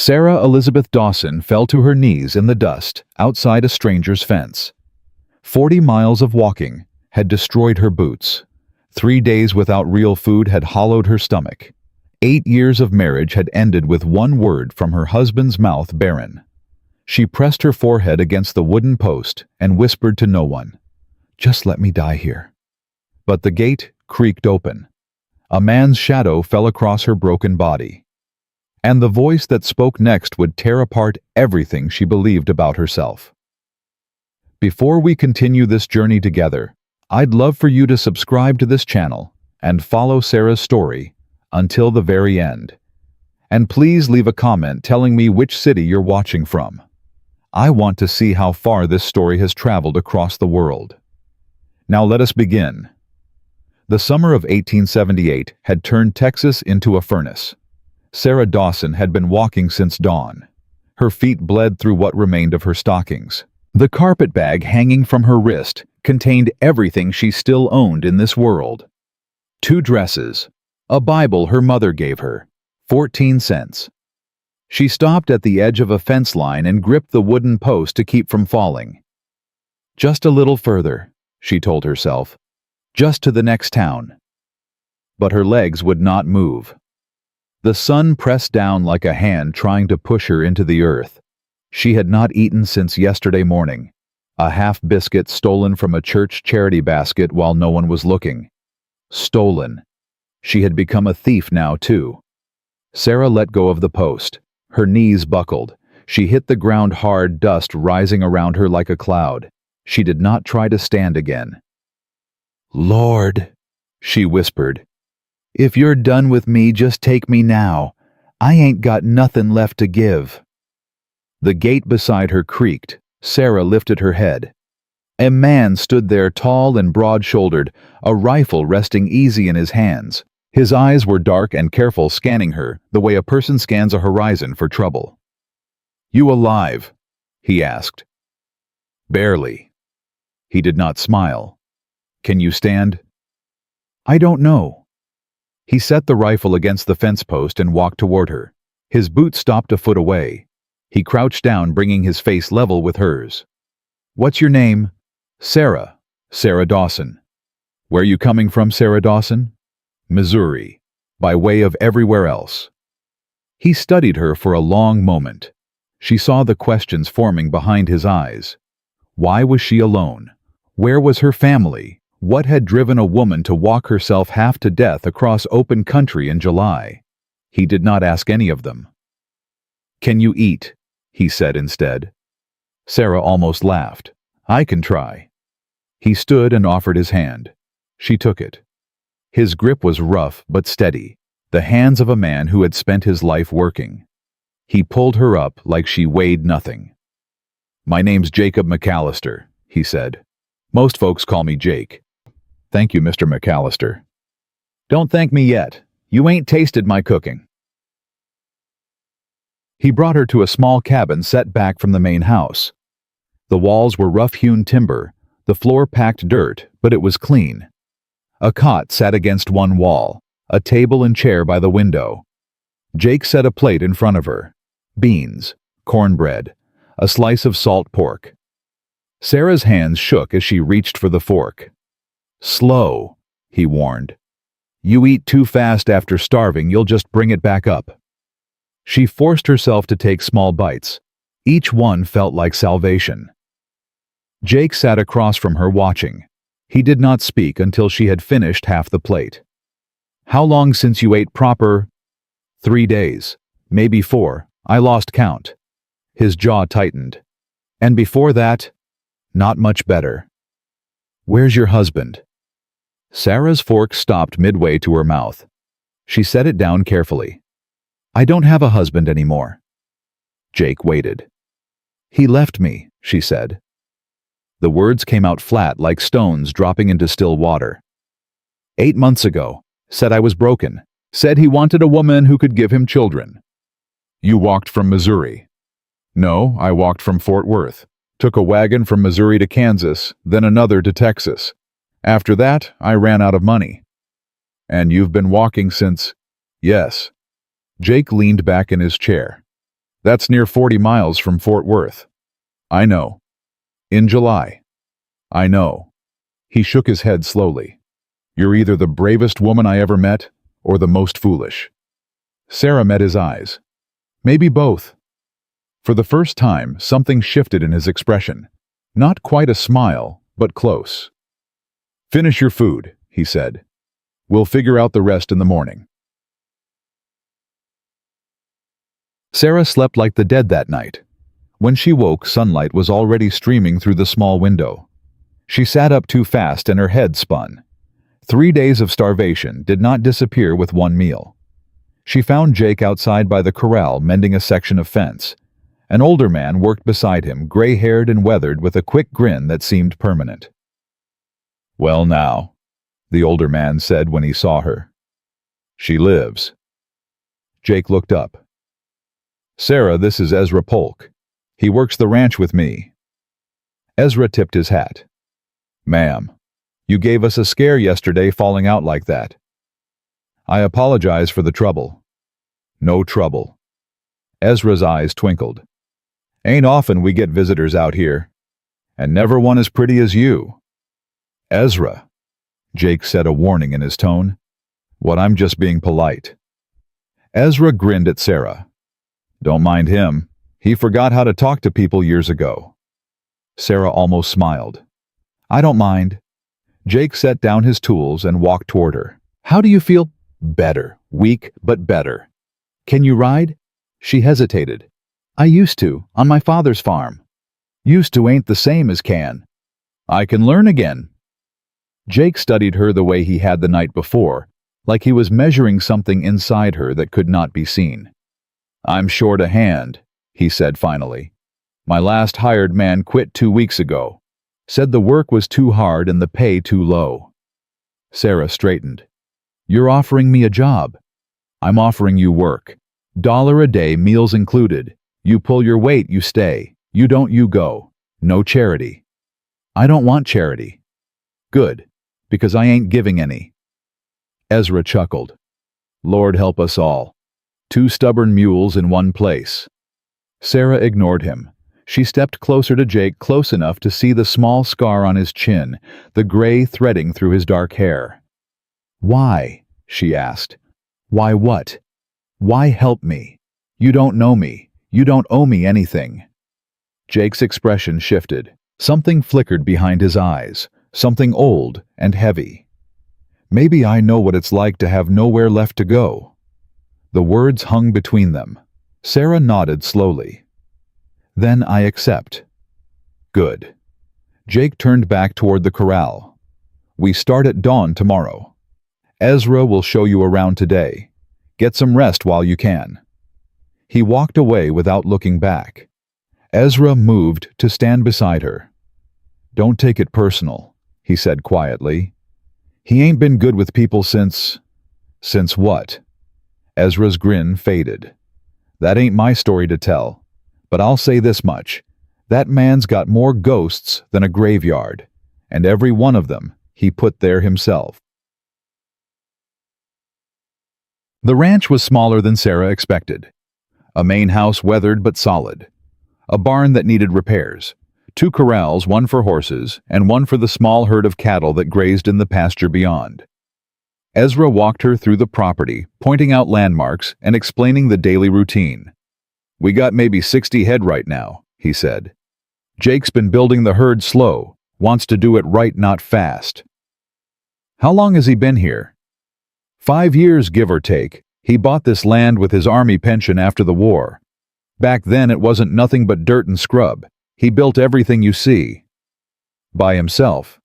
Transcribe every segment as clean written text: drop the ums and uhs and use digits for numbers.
Sarah Elizabeth Dawson fell to her knees in the dust outside a stranger's fence. 40 miles of walking had destroyed her boots. 3 days without real food had hollowed her stomach. 8 years of marriage had ended with one word from her husband's mouth, barren. She pressed her forehead against the wooden post and whispered to no one, "Just let me die here." But the gate creaked open. A man's shadow fell across her broken body. And the voice that spoke next would tear apart everything she believed about herself. Before we continue this journey together, I'd love for you to subscribe to this channel and follow Sarah's story until the very end. And please leave a comment telling me which city you're watching from. I want to see how far this story has traveled across the world. Now let us begin. The summer of 1878 had turned Texas into a furnace. Sarah Dawson had been walking since dawn. Her feet bled through what remained of her stockings. The carpet bag hanging from her wrist contained everything she still owned in this world. 2 dresses, a Bible her mother gave her, 14 cents. She stopped at the edge of a fence line and gripped the wooden post to keep from falling. Just a little further, she told herself, just to the next town. But her legs would not move. The sun pressed down like a hand trying to push her into the earth. She had not eaten since yesterday morning, a half biscuit stolen from a church charity basket while no one was looking. Stolen. She had become a thief now, too. Sarah let go of the post. Her knees buckled. She hit the ground hard, dust rising around her like a cloud. She did not try to stand again. "Lord," she whispered, "if you're done with me, just take me now. I ain't got nothing left to give." The gate beside her creaked. Sarah lifted her head. A man stood there, tall and broad-shouldered, a rifle resting easy in his hands. His eyes were dark and careful, scanning her the way a person scans a horizon for trouble. "You alive?" he asked. "Barely." He did not smile. "Can you stand?" "I don't know." He set the rifle against the fence post and walked toward her. His boot stopped a foot away. He crouched down, bringing his face level with hers. "What's your name?" "Sarah. Sarah Dawson." "Where you coming from, Sarah Dawson?" "Missouri. By way of everywhere else." He studied her for a long moment. She saw the questions forming behind his eyes. Why was she alone? Where was her family? What had driven a woman to walk herself half to death across open country in July? He did not ask any of them. "Can you eat?" he said instead. Sarah almost laughed. "I can try." He stood and offered his hand. She took it. His grip was rough but steady, the hands of a man who had spent his life working. He pulled her up like she weighed nothing. "My name's Jacob McAllister," he said. "Most folks call me Jake." "Thank you, Mr. McAllister." "Don't thank me yet. You ain't tasted my cooking." He brought her to a small cabin set back from the main house. The walls were rough-hewn timber, the floor packed dirt, but it was clean. A cot sat against one wall, a table and chair by the window. Jake set a plate in front of her. Beans, cornbread, a slice of salt pork. Sarah's hands shook as she reached for the fork. "Slow," he warned. "You eat too fast after starving, you'll just bring it back up." She forced herself to take small bites. Each one felt like salvation. Jake sat across from her watching. He did not speak until she had finished half the plate. "How long since you ate proper?" 3 days, maybe 4. I lost count." His jaw tightened. "And before that?" "Not much better." "Where's your husband?" Sarah's fork stopped midway to her mouth. She set it down carefully. "I don't have a husband anymore." Jake waited. "He left me," she said. The words came out flat like stones dropping into still water. 8 months ago. Said I was broken. Said he wanted a woman who could give him children." "You walked from Missouri?" "No, I walked from Fort Worth. Took a wagon from Missouri to Kansas, then another to Texas. After that, I ran out of money." "And you've been walking since—" "Yes." Jake leaned back in his chair. That's near 40 miles from Fort Worth. I know. In July. I know. He shook his head slowly. You're either the bravest woman I ever met, or the most foolish. Sarah met his eyes. Maybe both. For the first time, something shifted in his expression. Not quite a smile, but close. Finish your food, he said. We'll figure out the rest in the morning. Sarah slept like the dead that night. When she woke, sunlight was already streaming through the small window. She sat up too fast and her head spun. 3 days of starvation did not disappear with one meal. She found Jake outside by the corral mending a section of fence. An older man worked beside him, gray-haired and weathered, with a quick grin that seemed permanent. "Well now," the older man said when he saw her. "She lives." Jake looked up. "Sarah, this is Ezra Polk. He works the ranch with me." Ezra tipped his hat. "Ma'am, you gave us a scare yesterday falling out like that." "I apologize for the trouble." "No trouble." Ezra's eyes twinkled. "Ain't often we get visitors out here. And never one as pretty as you." "Ezra," Jake said, a warning in his tone. "What, I'm just being polite." Ezra grinned at Sarah. "Don't mind him. He forgot how to talk to people years ago." Sarah almost smiled. "I don't mind." Jake set down his tools and walked toward her. "How do you feel?" "Better. Weak, but better." "Can you ride?" She hesitated. "I used to, on my father's farm." "Used to ain't the same as can." "I can learn again." Jake studied her the way he had the night before, like he was measuring something inside her that could not be seen. "I'm short a hand," he said finally. "My last hired man quit 2 weeks ago. Said the work was too hard and the pay too low." Sarah straightened. "You're offering me a job." "I'm offering you work. $1 a day, meals included. You pull your weight, you stay. You don't, you go. No charity." "I don't want charity." "Good, because I ain't giving any." Ezra chuckled. "Lord help us all. 2 stubborn mules in one place." Sarah ignored him. She stepped closer to Jake, close enough to see the small scar on his chin, the gray threading through his dark hair. "Why?" she asked. "Why what? Why help me? You don't know me. You don't owe me anything." Jake's expression shifted. Something flickered behind his eyes, something old and heavy. "Maybe I know what it's like to have nowhere left to go." The words hung between them. Sarah nodded slowly. "Then I accept." "Good." Jake turned back toward the corral. "We start at dawn tomorrow. Ezra will show you around today. Get some rest while you can." He walked away without looking back. Ezra moved to stand beside her. "Don't take it personal," he said quietly. "He ain't been good with people since..." "Since what?" Ezra's grin faded. "That ain't my story to tell. But I'll say this much. That man's got more ghosts than a graveyard. And every one of them he put there himself." The ranch was smaller than Sarah expected. A main house weathered but solid. A barn that needed repairs. 2 corrals, one for horses and one for the small herd of cattle that grazed in the pasture beyond. Ezra walked her through the property, pointing out landmarks and explaining the daily routine. "We got maybe 60 head right now," he said. "Jake's been building the herd slow, wants to do it right, not fast." "How long has he been here?" 5 years, give or take. He bought this land with his army pension after the war. Back then it wasn't nothing but dirt and scrub. He built everything you see." "By himself?"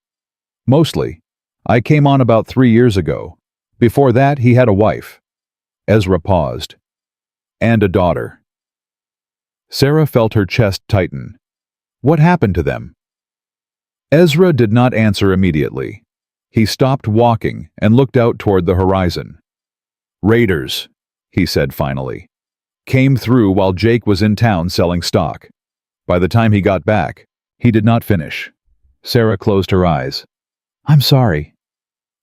"Mostly. I came on about 3 years ago. Before that, he had a wife." Ezra paused. "And a daughter." Sarah felt her chest tighten. "What happened to them?" Ezra did not answer immediately. He stopped walking and looked out toward the horizon. "Raiders," he said finally. "Came through while Jake was in town selling stock. By the time he got back, he did not finish." Sarah closed her eyes. "I'm sorry.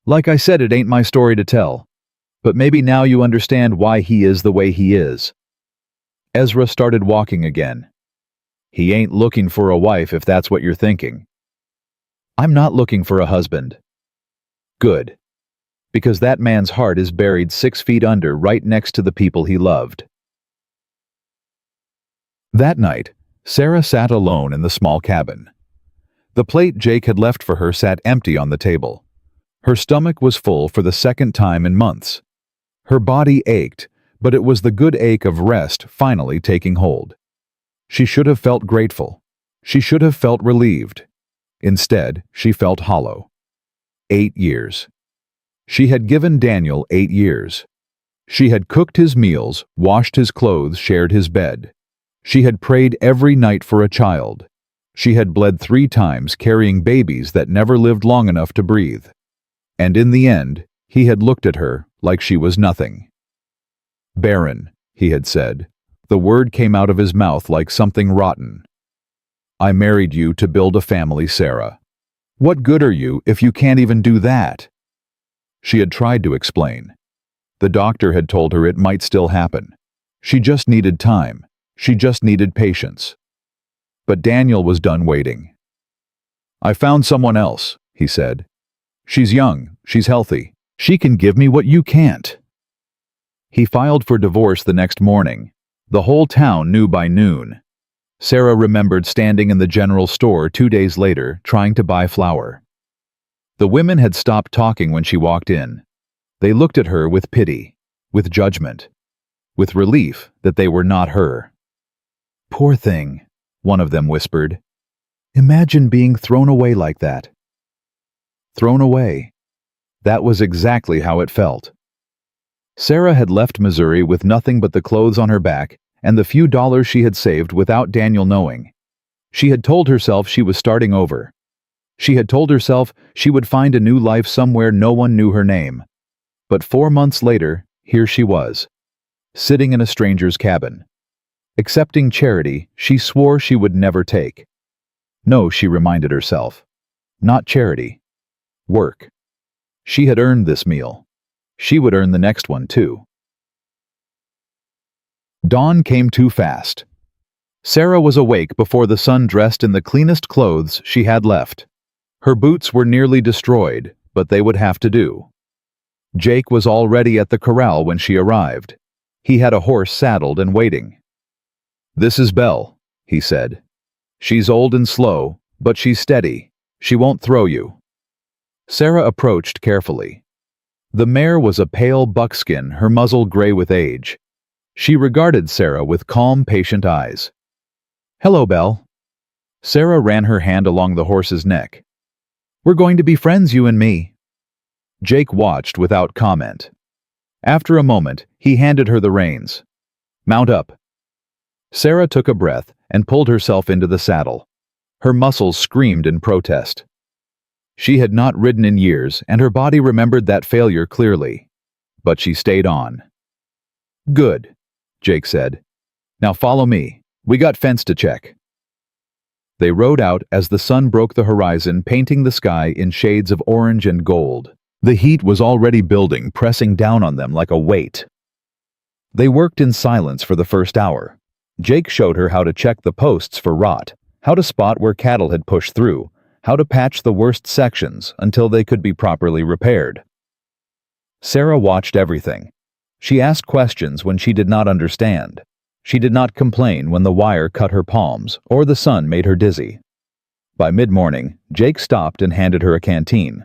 Like I said, it ain't my story to tell. But maybe now you understand why he is the way he is." Ezra started walking again. He ain't looking for a wife if that's what you're thinking. I'm not looking for a husband. Good. Because that man's heart is buried 6 feet under right next to the people he loved. That night, Sarah sat alone in the small cabin. The plate Jake had left for her sat empty on the table. Her stomach was full for the second time in months. Her body ached, but it was the good ache of rest finally taking hold. She should have felt grateful. She should have felt relieved. Instead, she felt hollow. 8 years. She had given Daniel 8 years. She had cooked his meals, washed his clothes, shared his bed. She had prayed every night for a child. She had bled 3 times carrying babies that never lived long enough to breathe. And in the end, he had looked at her like she was nothing. Barren, he had said. The word came out of his mouth like something rotten. I married you to build a family, Sarah. What good are you if you can't even do that? She had tried to explain. The doctor had told her it might still happen. She just needed time. She just needed patience. But Daniel was done waiting. I found someone else, he said. She's young, she's healthy. She can give me what you can't. He filed for divorce the next morning. The whole town knew by noon. Sarah remembered standing in the general store 2 days later, trying to buy flour. The women had stopped talking when she walked in. They looked at her with pity, with judgment, with relief that they were not her. Poor thing, one of them whispered. Imagine being thrown away like that. Thrown away. That was exactly how it felt. Sarah had left Missouri with nothing but the clothes on her back and the few dollars she had saved without Daniel knowing. She had told herself she was starting over. She had told herself she would find a new life somewhere no one knew her name. But 4 months later, here she was, sitting in a stranger's cabin. Accepting charity she swore she would never take. No, she reminded herself. Not charity. Work. She had earned this meal. She would earn the next one, too. Dawn came too fast. Sarah was awake before the sun dressed in the cleanest clothes she had left. Her boots were nearly destroyed, but they would have to do. Jake was already at the corral when she arrived. He had a horse saddled and waiting. This is Belle, he said. She's old and slow, but she's steady. She won't throw you. Sarah approached carefully. The mare was a pale buckskin, her muzzle gray with age. She regarded Sarah with calm, patient eyes. Hello, Belle. Sarah ran her hand along the horse's neck. We're going to be friends, you and me. Jake watched without comment. After a moment, he handed her the reins. Mount up. Sarah took a breath and pulled herself into the saddle. Her muscles screamed in protest. She had not ridden in years, and her body remembered that failure clearly. But she stayed on. Good, Jake said. Now follow me. We got fence to check. They rode out as the sun broke the horizon, painting the sky in shades of orange and gold. The heat was already building, pressing down on them like a weight. They worked in silence for the first hour. Jake showed her how to check the posts for rot, how to spot where cattle had pushed through, how to patch the worst sections until they could be properly repaired. Sarah watched everything. She asked questions when she did not understand. She did not complain when the wire cut her palms or the sun made her dizzy. By mid-morning, Jake stopped and handed her a canteen.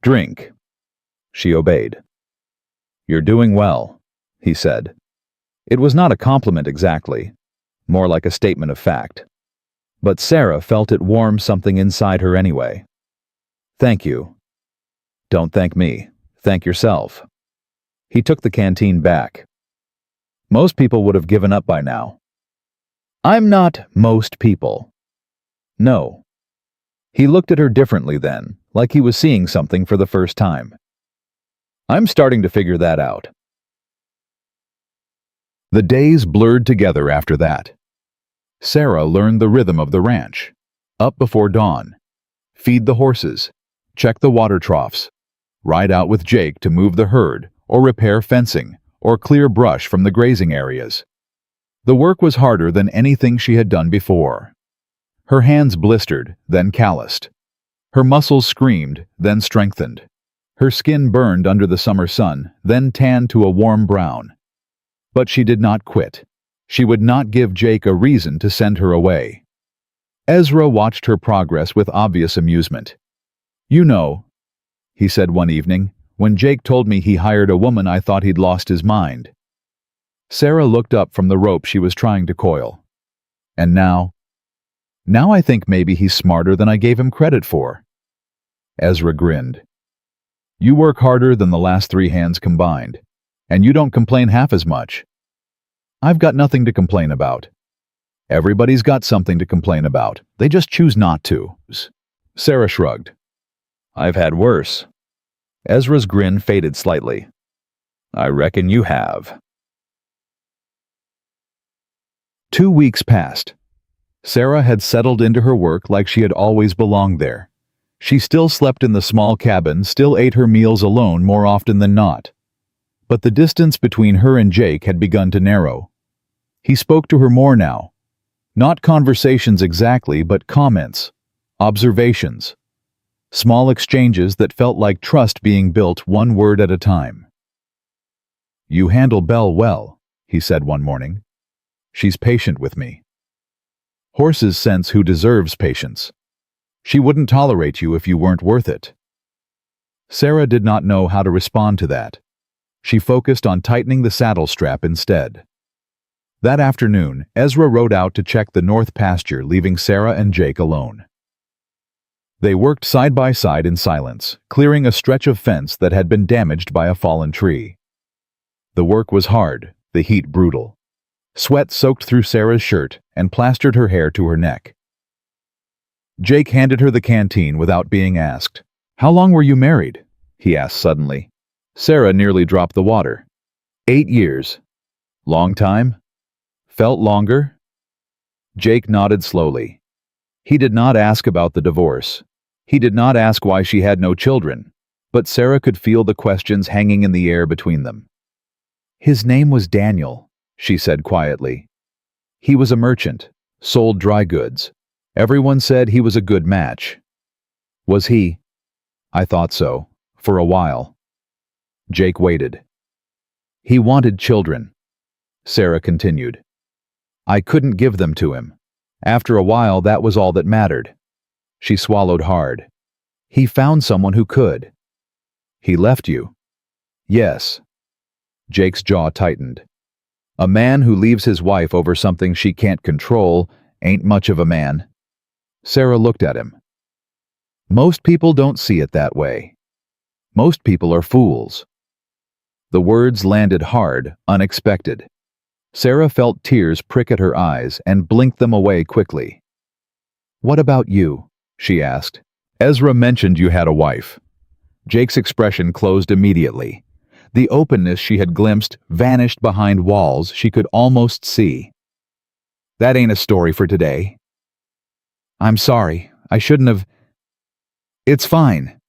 Drink. She obeyed. You're doing well, he said. It was not a compliment exactly, more like a statement of fact. But Sarah felt it warm something inside her anyway. Thank you. Don't thank me. Thank yourself. He took the canteen back. Most people would have given up by now. I'm not most people. No. He looked at her differently then, like he was seeing something for the first time. I'm starting to figure that out. The days blurred together after that. Sarah learned the rhythm of the ranch. Up before dawn. Feed the horses. Check the water troughs. Ride out with Jake to move the herd, or repair fencing, or clear brush from the grazing areas. The work was harder than anything she had done before. Her hands blistered, then calloused. Her muscles screamed, then strengthened. Her skin burned under the summer sun, then tanned to a warm brown. But she did not quit. She would not give Jake a reason to send her away. Ezra watched her progress with obvious amusement. "You know," he said one evening, "when Jake told me he hired a woman, I thought he'd lost his mind." Sarah looked up from the rope she was trying to coil. "And now?" "Now I think maybe he's smarter than I gave him credit for." Ezra grinned. "You work harder than the last 3 hands combined, and you don't complain half as much." "I've got nothing to complain about." "Everybody's got something to complain about. They just choose not to." Sarah shrugged. "I've had worse." Ezra's grin faded slightly. "I reckon you have." 2 weeks passed. Sarah had settled into her work like she had always belonged there. She still slept in the small cabin, still ate her meals alone more often than not. But the distance between her and Jake had begun to narrow. He spoke to her more now. Not conversations exactly, but comments, observations, small exchanges that felt like trust being built one word at a time. "You handle Belle well," he said one morning. "She's patient with me." Horses sense who deserves patience. She wouldn't tolerate you if you weren't worth it. Sarah did not know how to respond to that. She focused on tightening the saddle strap instead. That afternoon, Ezra rode out to check the north pasture, leaving Sarah and Jake alone. They worked side by side in silence, clearing a stretch of fence that had been damaged by a fallen tree. The work was hard, the heat brutal. Sweat soaked through Sarah's shirt and plastered her hair to her neck. Jake handed her the canteen without being asked. "How long were you married?" he asked suddenly. Sarah nearly dropped the water. 8 years. "Long time?" "Felt longer?" Jake nodded slowly. He did not ask about the divorce. He did not ask why she had no children, but Sarah could feel the questions hanging in the air between them. "His name was Daniel," she said quietly. "He was a merchant, sold dry goods. Everyone said he was a good match." "Was he?" "I thought so, for a while." Jake waited. "He wanted children," Sarah continued. "I couldn't give them to him. After a while, that was all that mattered." She swallowed hard. "He found someone who could." "He left you?" "Yes." Jake's jaw tightened. "A man who leaves his wife over something she can't control ain't much of a man." Sarah looked at him. "Most people don't see it that way. Most people are fools." The words landed hard, unexpected. Sarah felt tears prick at her eyes and blinked them away quickly. "What about you?" she asked. "Ezra mentioned you had a wife." Jake's expression closed immediately. The openness she had glimpsed vanished behind walls she could almost see. "That ain't a story for today." "I'm sorry. I shouldn't have." "It's fine."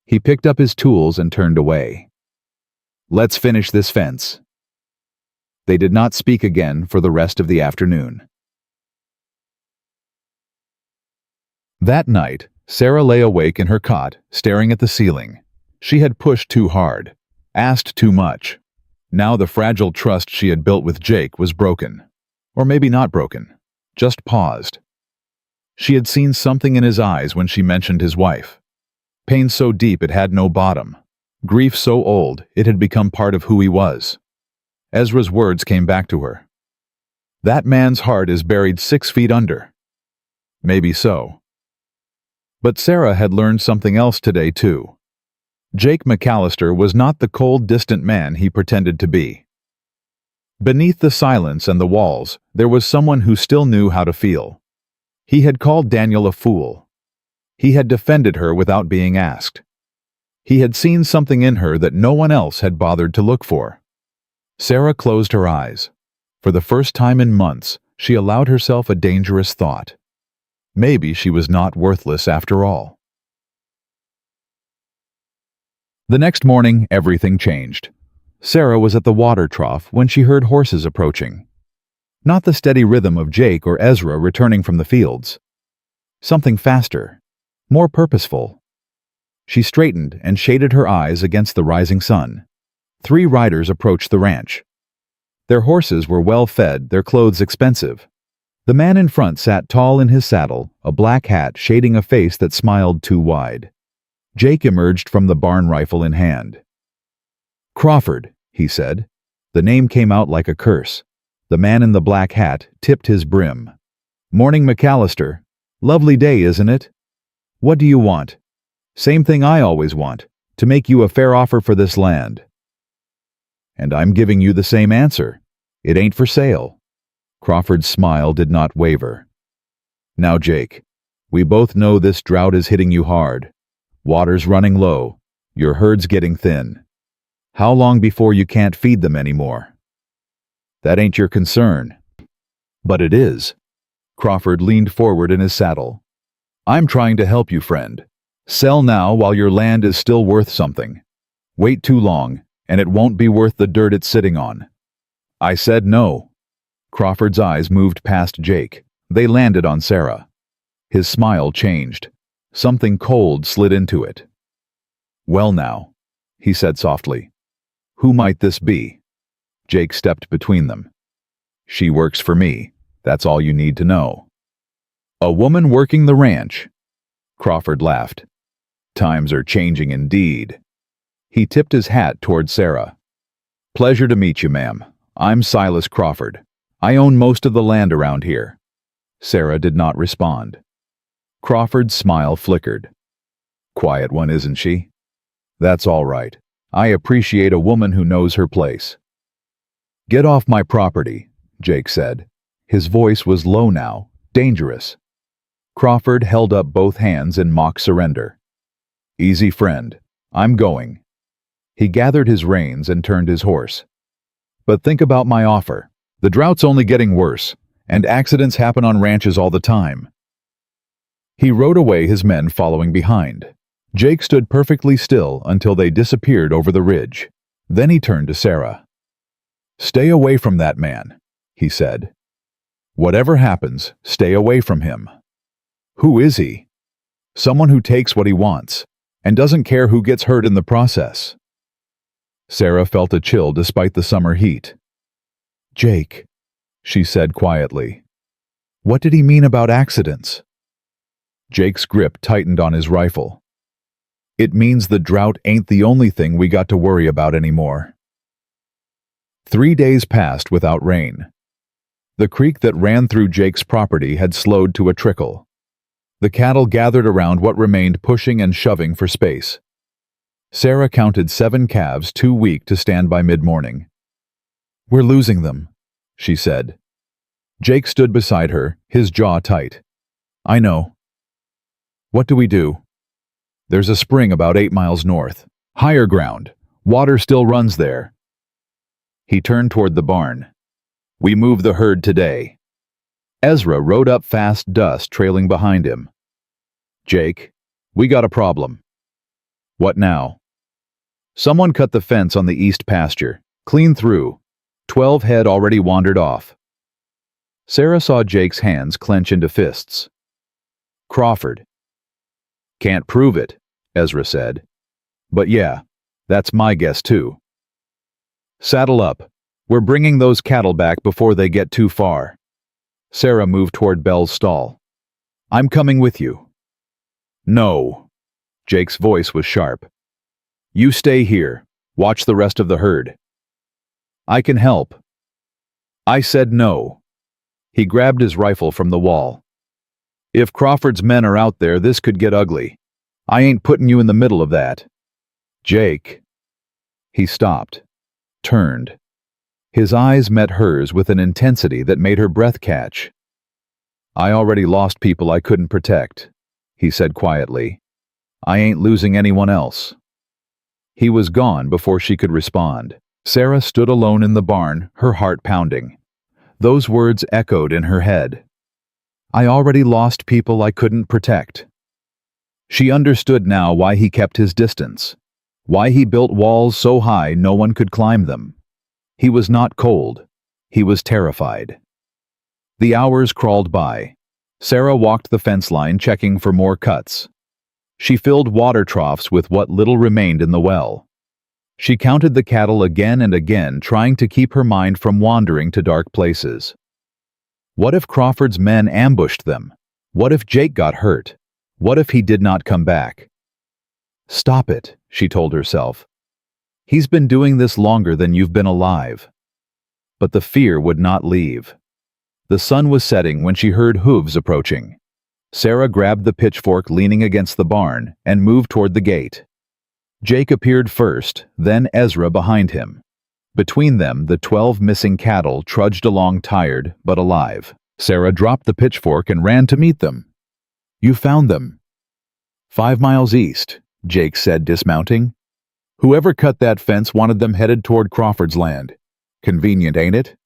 He picked up his tools and turned away. "Let's finish this fence." They did not speak again for the rest of the afternoon. That night, Sarah lay awake in her cot, staring at the ceiling. She had pushed too hard, asked too much. Now the fragile trust she had built with Jake was broken. Or maybe not broken, just paused. She had seen something in his eyes when she mentioned his wife. Pain so deep it had no bottom. Grief so old it had become part of who he was. Ezra's words came back to her. "That man's heart is buried 6 feet under." Maybe so. But Sarah had learned something else today, too. Jake McAllister was not the cold, distant man he pretended to be. Beneath the silence and the walls, there was someone who still knew how to feel. He had called Daniel a fool. He had defended her without being asked. He had seen something in her that no one else had bothered to look for. Sarah closed her eyes. For the first time in months, she allowed herself a dangerous thought. Maybe she was not worthless after all. The next morning, everything changed. Sarah was at the water trough when she heard horses approaching. Not the steady rhythm of Jake or Ezra returning from the fields. Something faster, more purposeful. She straightened and shaded her eyes against the rising sun. 3 riders approached the ranch. Their horses were well fed, their clothes expensive. The man in front sat tall in his saddle, a black hat shading a face that smiled too wide. Jake emerged from the barn, rifle in hand. "Crawford," he said. The name came out like a curse. The man in the black hat tipped his brim. "Morning, McAllister. Lovely day, isn't it? What do you want?" "Same thing I always want, to make you a fair offer for this land." "And I'm giving you the same answer. It ain't for sale." Crawford's smile did not waver. "Now, Jake, we both know this drought is hitting you hard. Water's running low. Your herd's getting thin. How long before you can't feed them anymore?" "That ain't your concern." "But it is." Crawford leaned forward in his saddle. "I'm trying to help you, friend. Sell now while your land is still worth something. Wait too long, and it won't be worth the dirt it's sitting on." "I said no." Crawford's eyes moved past Jake. They landed on Sarah. His smile changed. Something cold slid into it. "Well now," he said softly. "Who might this be?" Jake stepped between them. "She works for me. That's all you need to know." "A woman working the ranch?" Crawford laughed. "Times are changing indeed." He tipped his hat toward Sarah. "Pleasure to meet you, ma'am. I'm Silas Crawford. I own most of the land around here." Sarah did not respond. Crawford's smile flickered. "Quiet one, isn't she? That's all right. I appreciate a woman who knows her place." "Get off my property," Jake said. His voice was low now, dangerous. Crawford held up both hands in mock surrender. "Easy, friend. I'm going." He gathered his reins and turned his horse. "But think about my offer. The drought's only getting worse, and accidents happen on ranches all the time." He rode away, his men following behind. Jake stood perfectly still until they disappeared over the ridge. Then he turned to Sarah. "Stay away from that man," he said. "Whatever happens, stay away from him." "Who is he?" "Someone who takes what he wants, and doesn't care who gets hurt in the process." Sarah felt a chill despite the summer heat. "Jake," she said quietly. "What did he mean about accidents?" Jake's grip tightened on his rifle. "It means the drought ain't the only thing we got to worry about anymore." 3 days passed without rain. The creek that ran through Jake's property had slowed to a trickle. The cattle gathered around what remained, pushing and shoving for space. Sarah counted 7 calves too weak to stand by mid-morning. "We're losing them," she said. Jake stood beside her, his jaw tight. "I know." "What do we do?" "There's a spring about 8 miles north. Higher ground. Water still runs there." He turned toward the barn. "We move the herd today." Ezra rode up fast, dust trailing behind him. "Jake, we got a problem." "What now?" "Someone cut the fence on the east pasture, clean through. 12 head already wandered off." Sarah saw Jake's hands clench into fists. "Crawford." "Can't prove it," Ezra said. "But yeah, that's my guess too." "Saddle up. We're bringing those cattle back before they get too far." Sarah moved toward Belle's stall. "I'm coming with you." "No." Jake's voice was sharp. "You stay here. Watch the rest of the herd." "I can help." "I said no." He grabbed his rifle from the wall. "If Crawford's men are out there, this could get ugly. I ain't putting you in the middle of that." "Jake." He stopped, turned. His eyes met hers with an intensity that made her breath catch. "I already lost people I couldn't protect," he said quietly. "I ain't losing anyone else." He was gone before she could respond. Sarah stood alone in the barn, her heart pounding. Those words echoed in her head. "I already lost people I couldn't protect." She understood now why he kept his distance, why he built walls so high no one could climb them. He was not cold. He was terrified. The hours crawled by. Sarah walked the fence line checking for more cuts. She filled water troughs with what little remained in the well. She counted the cattle again and again, trying to keep her mind from wandering to dark places. What if Crawford's men ambushed them? What if Jake got hurt? What if he did not come back? Stop it, she told herself. He's been doing this longer than you've been alive. But the fear would not leave. The sun was setting when she heard hooves approaching. Sarah grabbed the pitchfork leaning against the barn and moved toward the gate. Jake appeared first, then Ezra behind him. Between them, the 12 missing cattle trudged along tired but alive. Sarah dropped the pitchfork and ran to meet them. You found them. 5 miles east, Jake said, dismounting. Whoever cut that fence wanted them headed toward Crawford's land. Convenient, ain't it?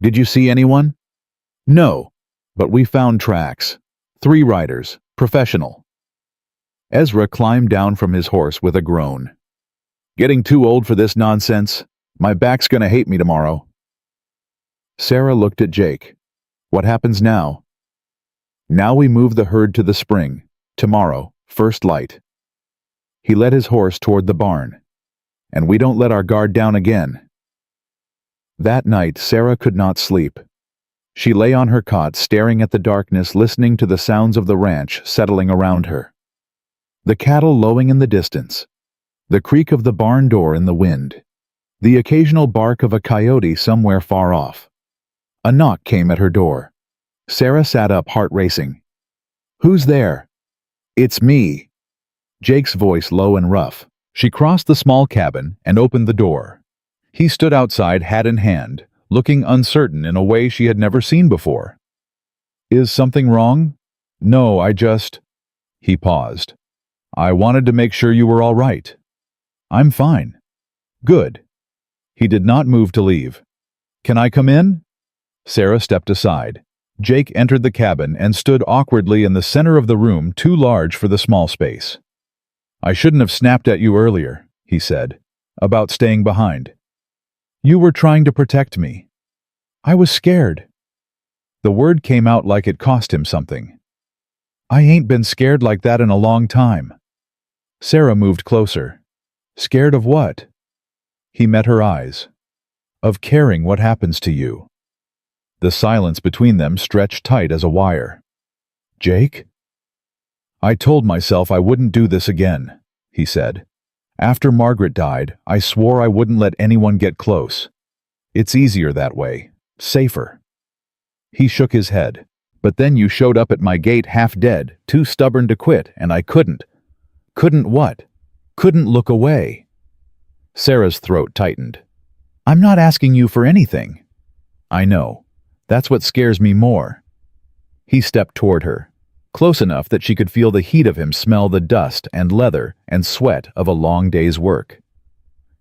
Did you see anyone? No, but we found tracks. 3 riders, professional. Ezra climbed down from his horse with a groan. Getting too old for this nonsense. My back's gonna hate me tomorrow. Sarah looked at Jake. What happens now? Now we move the herd to the spring. Tomorrow, first light. He led his horse toward the barn. And we don't let our guard down again. That night, Sarah could not sleep. She lay on her cot staring at the darkness, listening to the sounds of the ranch settling around her. The cattle lowing in the distance. The creak of the barn door in the wind. The occasional bark of a coyote somewhere far off. A knock came at her door. Sarah sat up, heart racing. Who's there? It's me. Jake's voice low and rough. She crossed the small cabin and opened the door. He stood outside, hat in hand, looking uncertain in a way she had never seen before. Is something wrong? No, I just... He paused. I wanted to make sure you were all right. I'm fine. Good. He did not move to leave. Can I come in? Sarah stepped aside. Jake entered the cabin and stood awkwardly in the center of the room, too large for the small space. I shouldn't have snapped at you earlier, he said, about staying behind. You were trying to protect me. I was scared. The word came out like it cost him something. I ain't been scared like that in a long time. Sarah moved closer. Scared of what? He met her eyes. Of caring what happens to you. The silence between them stretched tight as a wire. Jake? I told myself I wouldn't do this again, he said. After Margaret died, I swore I wouldn't let anyone get close. It's easier that way. Safer. He shook his head. But then you showed up at my gate half dead, too stubborn to quit, and I couldn't. Couldn't what? Couldn't look away. Sarah's throat tightened. I'm not asking you for anything. I know. That's what scares me more. He stepped toward her, close enough that she could feel the heat of him, smell the dust and leather and sweat of a long day's work.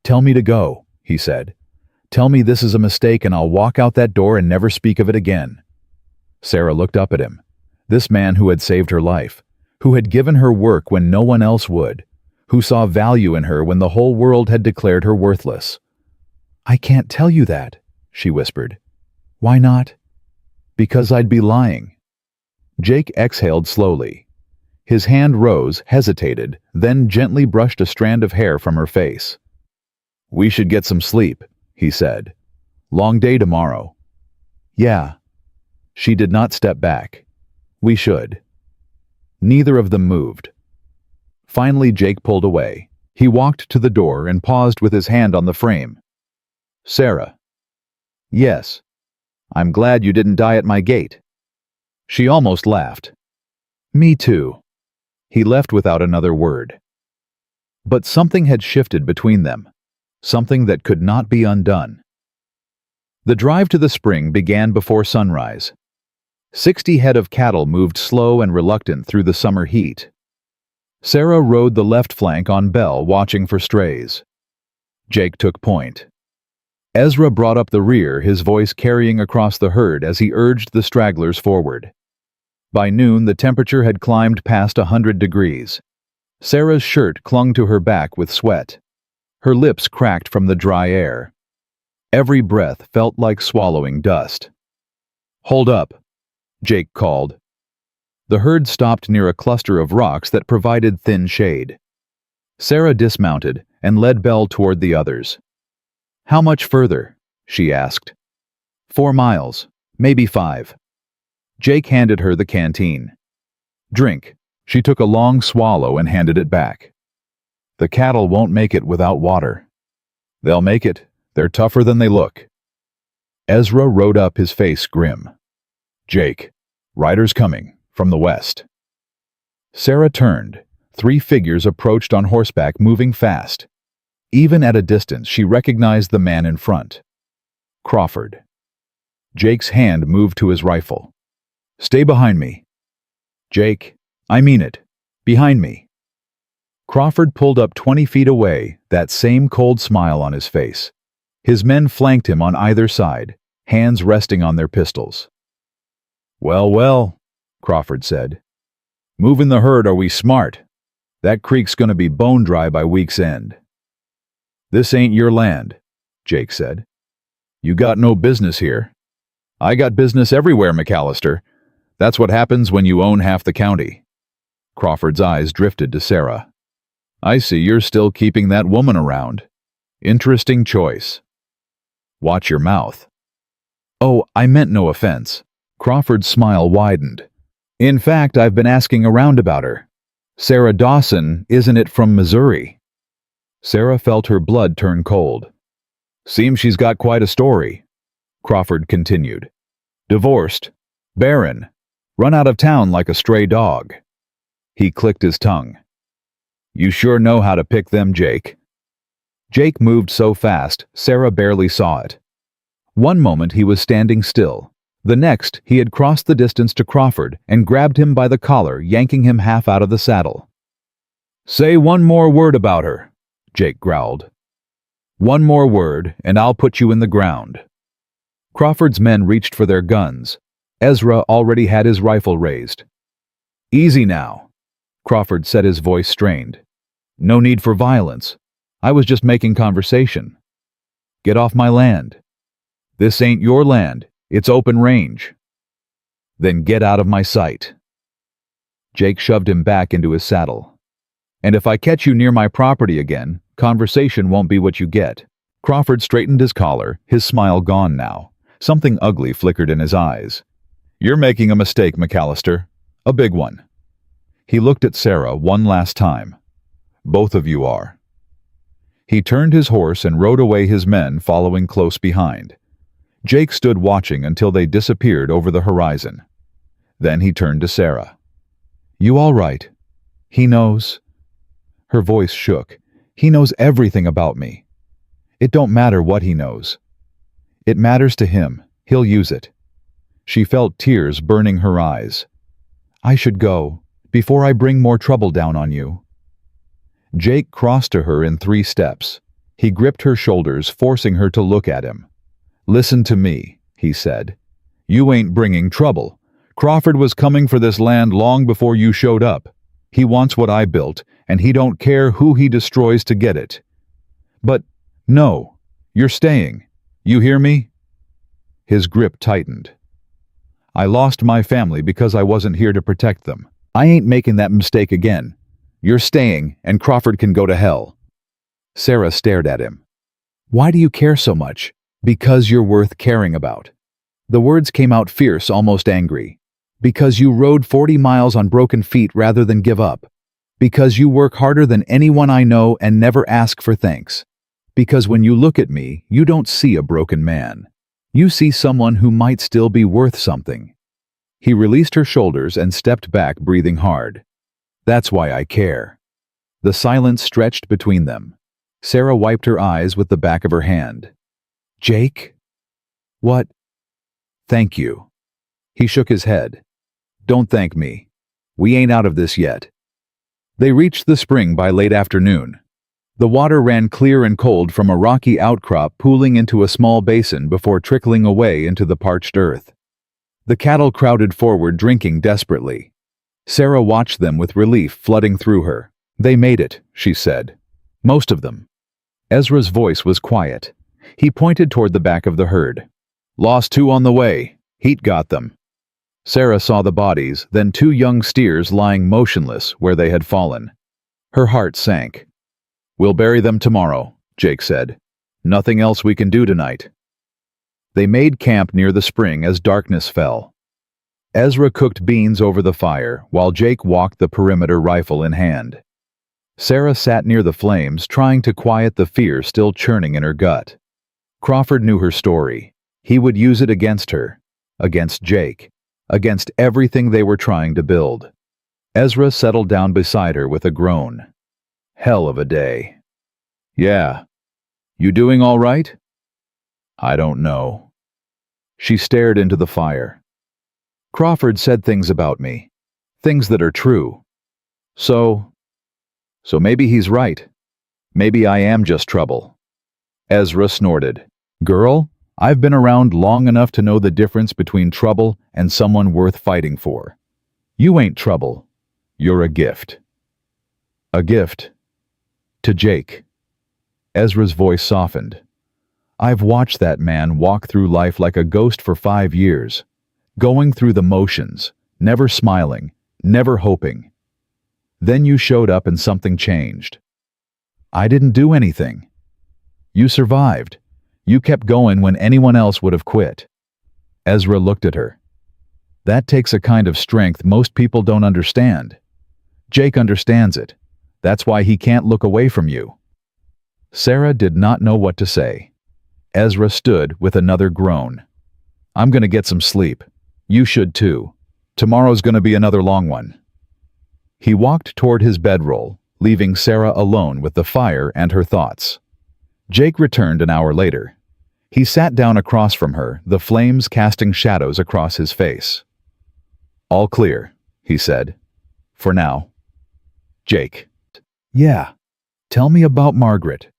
Tell me to go, he said. Tell me this is a mistake and I'll walk out that door and never speak of it again. Sarah looked up at him. This man who had saved her life, who had given her work when no one else would, who saw value in her when the whole world had declared her worthless. I can't tell you that, she whispered. Why not? Because I'd be lying. Jake exhaled slowly. His hand rose, hesitated, then gently brushed a strand of hair from her face. We should get some sleep, he said. Long day tomorrow. Yeah. She did not step back. We should. Neither of them moved. Finally, Jake pulled away. He walked to the door and paused with his hand on the frame. Sarah. Yes. I'm glad you didn't die at my gate. She almost laughed. Me too. He left without another word. But something had shifted between them. Something that could not be undone. The drive to the spring began before sunrise. 60 head of cattle moved slow and reluctant through the summer heat. Sarah rode the left flank on Bell, watching for strays. Jake took point. Ezra brought up the rear, his voice carrying across the herd as he urged the stragglers forward. By noon, the temperature had climbed past 100 degrees. Sarah's shirt clung to her back with sweat. Her lips cracked from the dry air. Every breath felt like swallowing dust. Hold up, Jake called. The herd stopped near a cluster of rocks that provided thin shade. Sarah dismounted and led Belle toward the others. How much further? She asked. 4 miles, maybe 5. Jake handed her the canteen. Drink. She took a long swallow and handed it back. The cattle won't make it without water. They'll make it. They're tougher than they look. Ezra rode up, his face grim. Jake, riders coming, from the west. Sarah turned. 3 figures approached on horseback, moving fast. Even at a distance, she recognized the man in front. Crawford. Jake's hand moved to his rifle. Stay behind me. Jake, I mean it. Behind me. Crawford pulled up 20 feet away, that same cold smile on his face. His men flanked him on either side, hands resting on their pistols. Well, well, Crawford said. Moving the herd, are we smart? That creek's gonna be bone dry by week's end. This ain't your land, Jake said. You got no business here. I got business everywhere, McAllister. That's what happens when you own half the county. Crawford's eyes drifted to Sarah. I see you're still keeping that woman around. Interesting choice. Watch your mouth. Oh, I meant no offense. Crawford's smile widened. In fact, I've been asking around about her. Sarah Dawson, isn't it from Missouri? Sarah felt her blood turn cold. Seems she's got quite a story, Crawford continued. Divorced, barren, run out of town like a stray dog. He clicked his tongue. You sure know how to pick them, Jake. Jake moved so fast, Sarah barely saw it. One moment he was standing still. The next, he had crossed the distance to Crawford and grabbed him by the collar, yanking him half out of the saddle. Say one more word about her, Jake growled. One more word, and I'll put you in the ground. Crawford's men reached for their guns. Ezra already had his rifle raised. Easy now, Crawford said, his voice strained. No need for violence. I was just making conversation. Get off my land. This ain't your land. It's open range. Then get out of my sight. Jake shoved him back into his saddle. And if I catch you near my property again, conversation won't be what you get. Crawford straightened his collar, his smile gone now. Something ugly flickered in his eyes. You're making a mistake, McAllister. A big one. He looked at Sarah one last time. Both of you are. He turned his horse and rode away, his men following close behind. Jake stood watching until they disappeared over the horizon. Then he turned to Sarah. You all right? He knows. Her voice shook. He knows everything about me. It don't matter what he knows. It matters to him. He'll use it. She felt tears burning her eyes. I should go, before I bring more trouble down on you. Jake crossed to her in 3 steps. He gripped her shoulders, forcing her to look at him. Listen to me, he said. You ain't bringing trouble. Crawford was coming for this land long before you showed up. He wants what I built, and he don't care who he destroys to get it. But, no, you're staying. You hear me? His grip tightened. I lost my family because I wasn't here to protect them. I ain't making that mistake again. You're staying, and Crawford can go to hell. Sarah stared at him. Why do you care so much? Because you're worth caring about. The words came out fierce, almost angry. Because you rode 40 miles on broken feet rather than give up. Because you work harder than anyone I know and never ask for thanks. Because when you look at me, you don't see a broken man. You see someone who might still be worth something. He released her shoulders and stepped back, breathing hard. That's why I care. The silence stretched between them. Sarah wiped her eyes with the back of her hand. Jake? What? Thank you. He shook his head. Don't thank me. We ain't out of this yet. They reached the spring by late afternoon. The water ran clear and cold from a rocky outcrop, pooling into a small basin before trickling away into the parched earth. The cattle crowded forward, drinking desperately. Sarah watched them with relief flooding through her. They made it, she said. Most of them. Ezra's voice was quiet. He pointed toward the back of the herd. Lost 2 on the way, Heat got them. Sarah saw the bodies, then two young steers lying motionless where they had fallen. Her heart sank. "We'll bury them tomorrow," Jake said. "Nothing else we can do tonight." They made camp near the spring as darkness fell. Ezra cooked beans over the fire while Jake walked the perimeter, rifle in hand. Sarah sat near the flames, trying to quiet the fear still churning in her gut. Crawford knew her story. He would use it against her, against Jake, against everything they were trying to build. Ezra settled down beside her with a groan. "Hell of a day." "Yeah. You doing all right?" "I don't know." She stared into the fire. "Crawford said things about me. Things that are true. So maybe he's right. Maybe I am just trouble." Ezra snorted. "Girl, I've been around long enough to know the difference between trouble and someone worth fighting for. You ain't trouble. You're a gift." "A gift? To Jake." Ezra's voice softened. "I've watched that man walk through life like a ghost for 5 years, going through the motions, never smiling, never hoping. Then you showed up and something changed. I didn't do anything. You survived. You kept going when anyone else would have quit." Ezra looked at her. "That takes a kind of strength most people don't understand. Jake understands it. That's why he can't look away from you." Sarah did not know what to say. Ezra stood with another groan. "I'm gonna get some sleep. You should too. Tomorrow's gonna be another long one." He walked toward his bedroll, leaving Sarah alone with the fire and her thoughts. Jake returned an hour later. He sat down across from her, the flames casting shadows across his face. "All clear," he said. "For now." "Jake." "Yeah. Tell me about Margaret."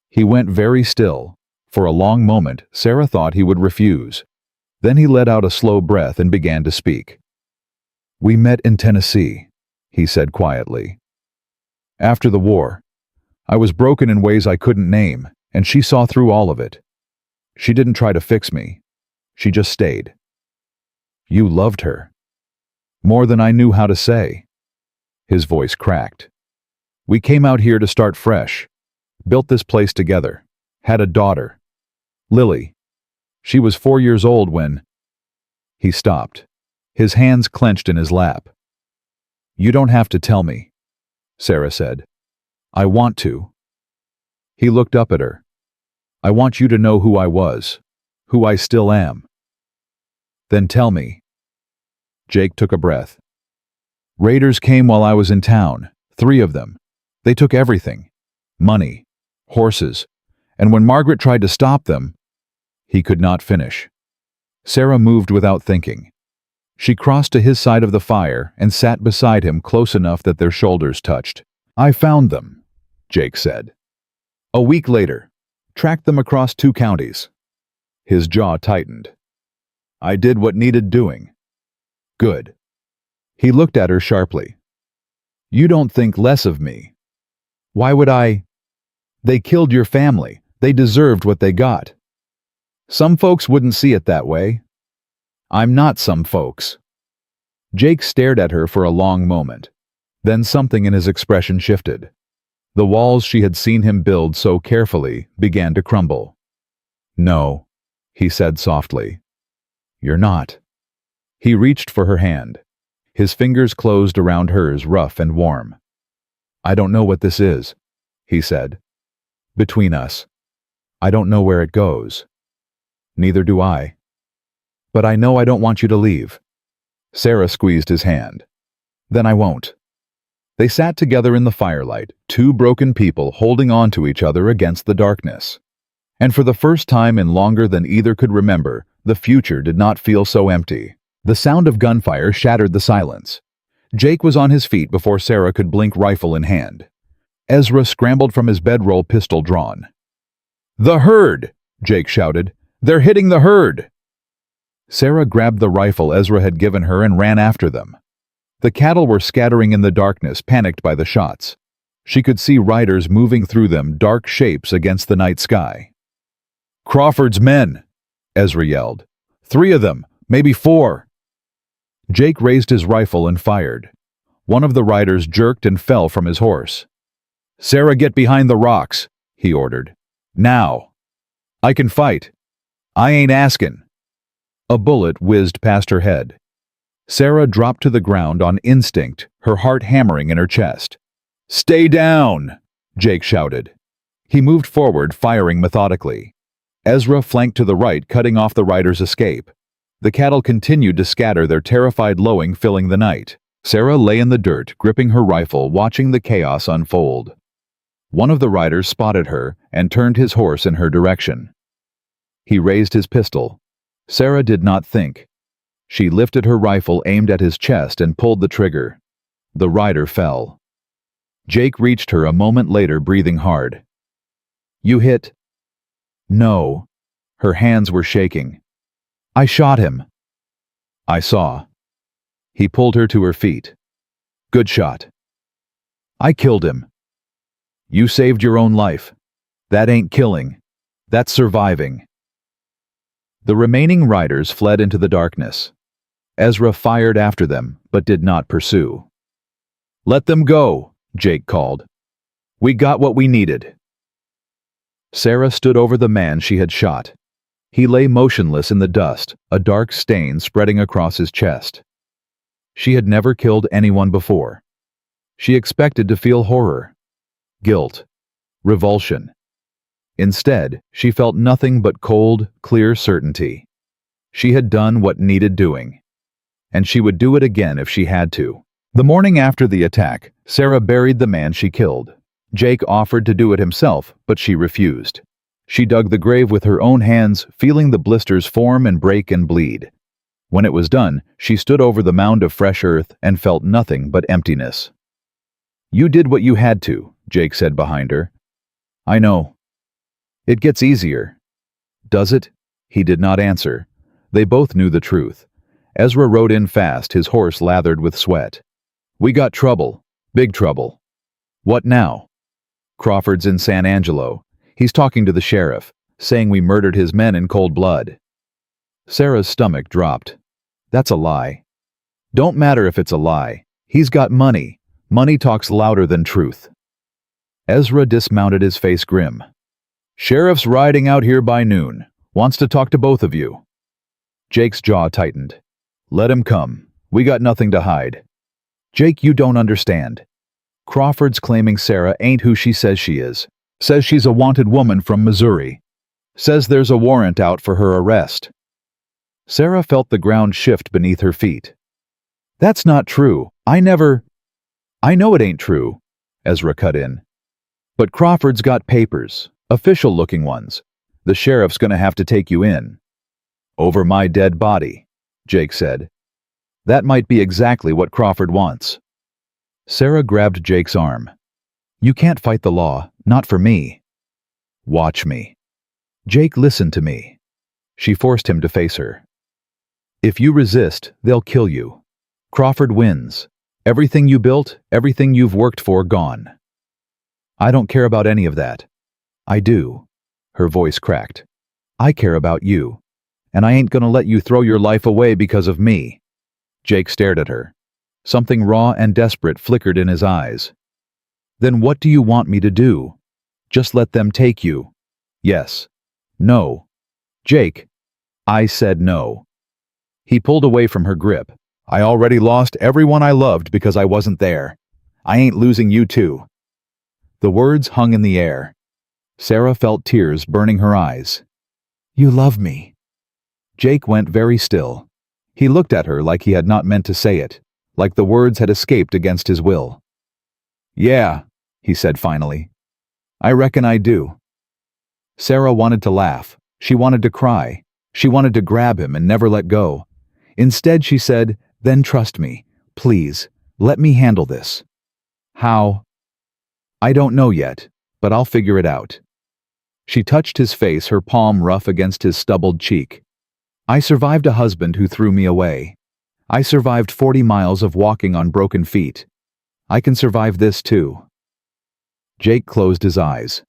He went very still. For a long moment, Sarah thought he would refuse. Then he let out a slow breath and began to speak. "We met in Tennessee," he said quietly. "After the war. I was broken in ways I couldn't name, and she saw through all of it. She didn't try to fix me. She just stayed." "You loved her." "More than I knew how to say." His voice cracked. "We came out here to start fresh. Built this place together. Had a daughter. Lily. She was 4 years old when—" He stopped. His hands clenched in his lap. "You don't have to tell me," Sarah said. "I want to." He looked up at her. "I want you to know who I was, who I still am." "Then tell me." Jake took a breath. "Raiders came while I was in town, 3 of them. They took everything. Money, horses, and when Margaret tried to stop them—" He could not finish. Sarah moved without thinking. She crossed to his side of the fire and sat beside him close enough that their shoulders touched. "I found them," Jake said. "A week later. Tracked them across 2 counties. His jaw tightened. "I did what needed doing." "Good." He looked at her sharply. "You don't think less of me." "Why would I?" "They killed your family. They deserved what they got." "Some folks wouldn't see it that way." "I'm not some folks." Jake stared at her for a long moment. Then something in his expression shifted. The walls she had seen him build so carefully began to crumble. "No," he said softly. "You're not." He reached for her hand. His fingers closed around hers, rough and warm. "I don't know what this is," he said. "Between us. I don't know where it goes." "Neither do I." "But I know I don't want you to leave." Sarah squeezed his hand. "Then I won't." They sat together in the firelight, 2 broken people holding on to each other against the darkness. And for the first time in longer than either could remember, the future did not feel so empty. The sound of gunfire shattered the silence. Jake was on his feet before Sarah could blink, rifle in hand. Ezra scrambled from his bedroll, pistol drawn. "The herd!" Jake shouted. "They're hitting the herd!" Sarah grabbed the rifle Ezra had given her and ran after them. The cattle were scattering in the darkness, panicked by the shots. She could see riders moving through them, dark shapes against the night sky. "Crawford's men!" Ezra yelled. 3 of them! Maybe 4. Jake raised his rifle and fired. One of the riders jerked and fell from his horse. "Sarah, get behind the rocks," he ordered. "Now." "I can fight." "I ain't askin'." A bullet whizzed past her head. Sarah dropped to the ground on instinct, her heart hammering in her chest. "Stay down!" Jake shouted. He moved forward, firing methodically. Ezra flanked to the right, cutting off the rider's escape. The cattle continued to scatter, their terrified lowing filling the night. Sarah lay in the dirt, gripping her rifle, watching the chaos unfold. One of the riders spotted her and turned his horse in her direction. He raised his pistol. Sarah did not think. She lifted her rifle, aimed at his chest, and pulled the trigger. The rider fell. Jake reached her a moment later, breathing hard. "You hit?" "No." Her hands were shaking. "I shot him." "I saw." He pulled her to her feet. "Good shot." "I killed him." "You saved your own life. That ain't killing. That's surviving." The remaining riders fled into the darkness. Ezra fired after them, but did not pursue. "Let them go," Jake called. "We got what we needed." Sarah stood over the man she had shot. He lay motionless in the dust, a dark stain spreading across his chest. She had never killed anyone before. She expected to feel horror, guilt, revulsion. Instead, she felt nothing but cold, clear certainty. She had done what needed doing, and she would do it again if she had to. The morning after the attack, Sarah buried the man she killed. Jake offered to do it himself, but she refused. She dug the grave with her own hands, feeling the blisters form and break and bleed. When it was done, she stood over the mound of fresh earth and felt nothing but emptiness. "You did what you had to," Jake said behind her. "I know." "It gets easier." "Does it?" He did not answer. They both knew the truth. Ezra rode in fast, his horse lathered with sweat. "We got trouble. Big trouble." "What now?" "Crawford's in San Angelo. He's talking to the sheriff, saying we murdered his men in cold blood." Sarah's stomach dropped. "That's a lie." "Don't matter if it's a lie. He's got money. Money talks louder than truth." Ezra dismounted, his face grim. "Sheriff's riding out here by noon. Wants to talk to both of you." Jake's jaw tightened. "Let him come. We got nothing to hide." "Jake, you don't understand. Crawford's claiming Sarah ain't who she says she is. Says she's a wanted woman from Missouri. Says there's a warrant out for her arrest." Sarah felt the ground shift beneath her feet. "That's not true. I know it ain't true," Ezra cut in. "But Crawford's got papers, official-looking ones. The sheriff's gonna have to take you in." "Over my dead body," Jake said. "That might be exactly what Crawford wants." Sarah grabbed Jake's arm. "You can't fight the law, not for me." "Watch me." "Jake, listen to me." She forced him to face her. "If you resist, they'll kill you. Crawford wins. Everything you built, everything you've worked for, gone." "I don't care about any of that." "I do." Her voice cracked. "I care about you. And I ain't gonna let you throw your life away because of me." Jake stared at her. Something raw and desperate flickered in his eyes. "Then what do you want me to do? Just let them take you?" "Yes." "No." "Jake." "I said no." He pulled away from her grip. "I already lost everyone I loved because I wasn't there. I ain't losing you too." The words hung in the air. Sarah felt tears burning her eyes. "You love me." Jake went very still. He looked at her like he had not meant to say it, like the words had escaped against his will. "Yeah," he said finally. "I reckon I do." Sarah wanted to laugh. She wanted to cry. She wanted to grab him and never let go. Instead, she said, "Then trust me. Please, let me handle this." "How?" "I don't know yet, but I'll figure it out." She touched his face, her palm rough against his stubbled cheek. "I survived a husband who threw me away. I survived 40 miles of walking on broken feet. I can survive this too." Jake closed his eyes.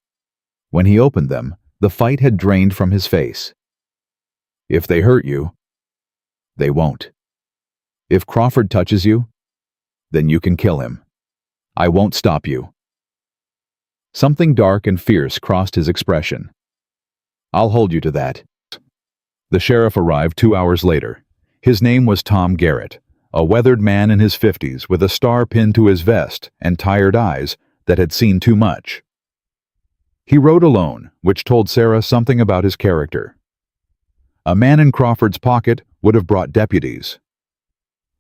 When he opened them, the fight had drained from his face. "If they hurt you." They won't. If Crawford touches you, then you can kill him. I won't stop you. Something dark and fierce crossed his expression. I'll hold you to that. The sheriff arrived 2 hours later. His name was Tom Garrett, a weathered man in his 50s with a star pinned to his vest and tired eyes that had seen too much. He rode alone, which told Sarah something about his character. A man in Crawford's pocket would have brought deputies.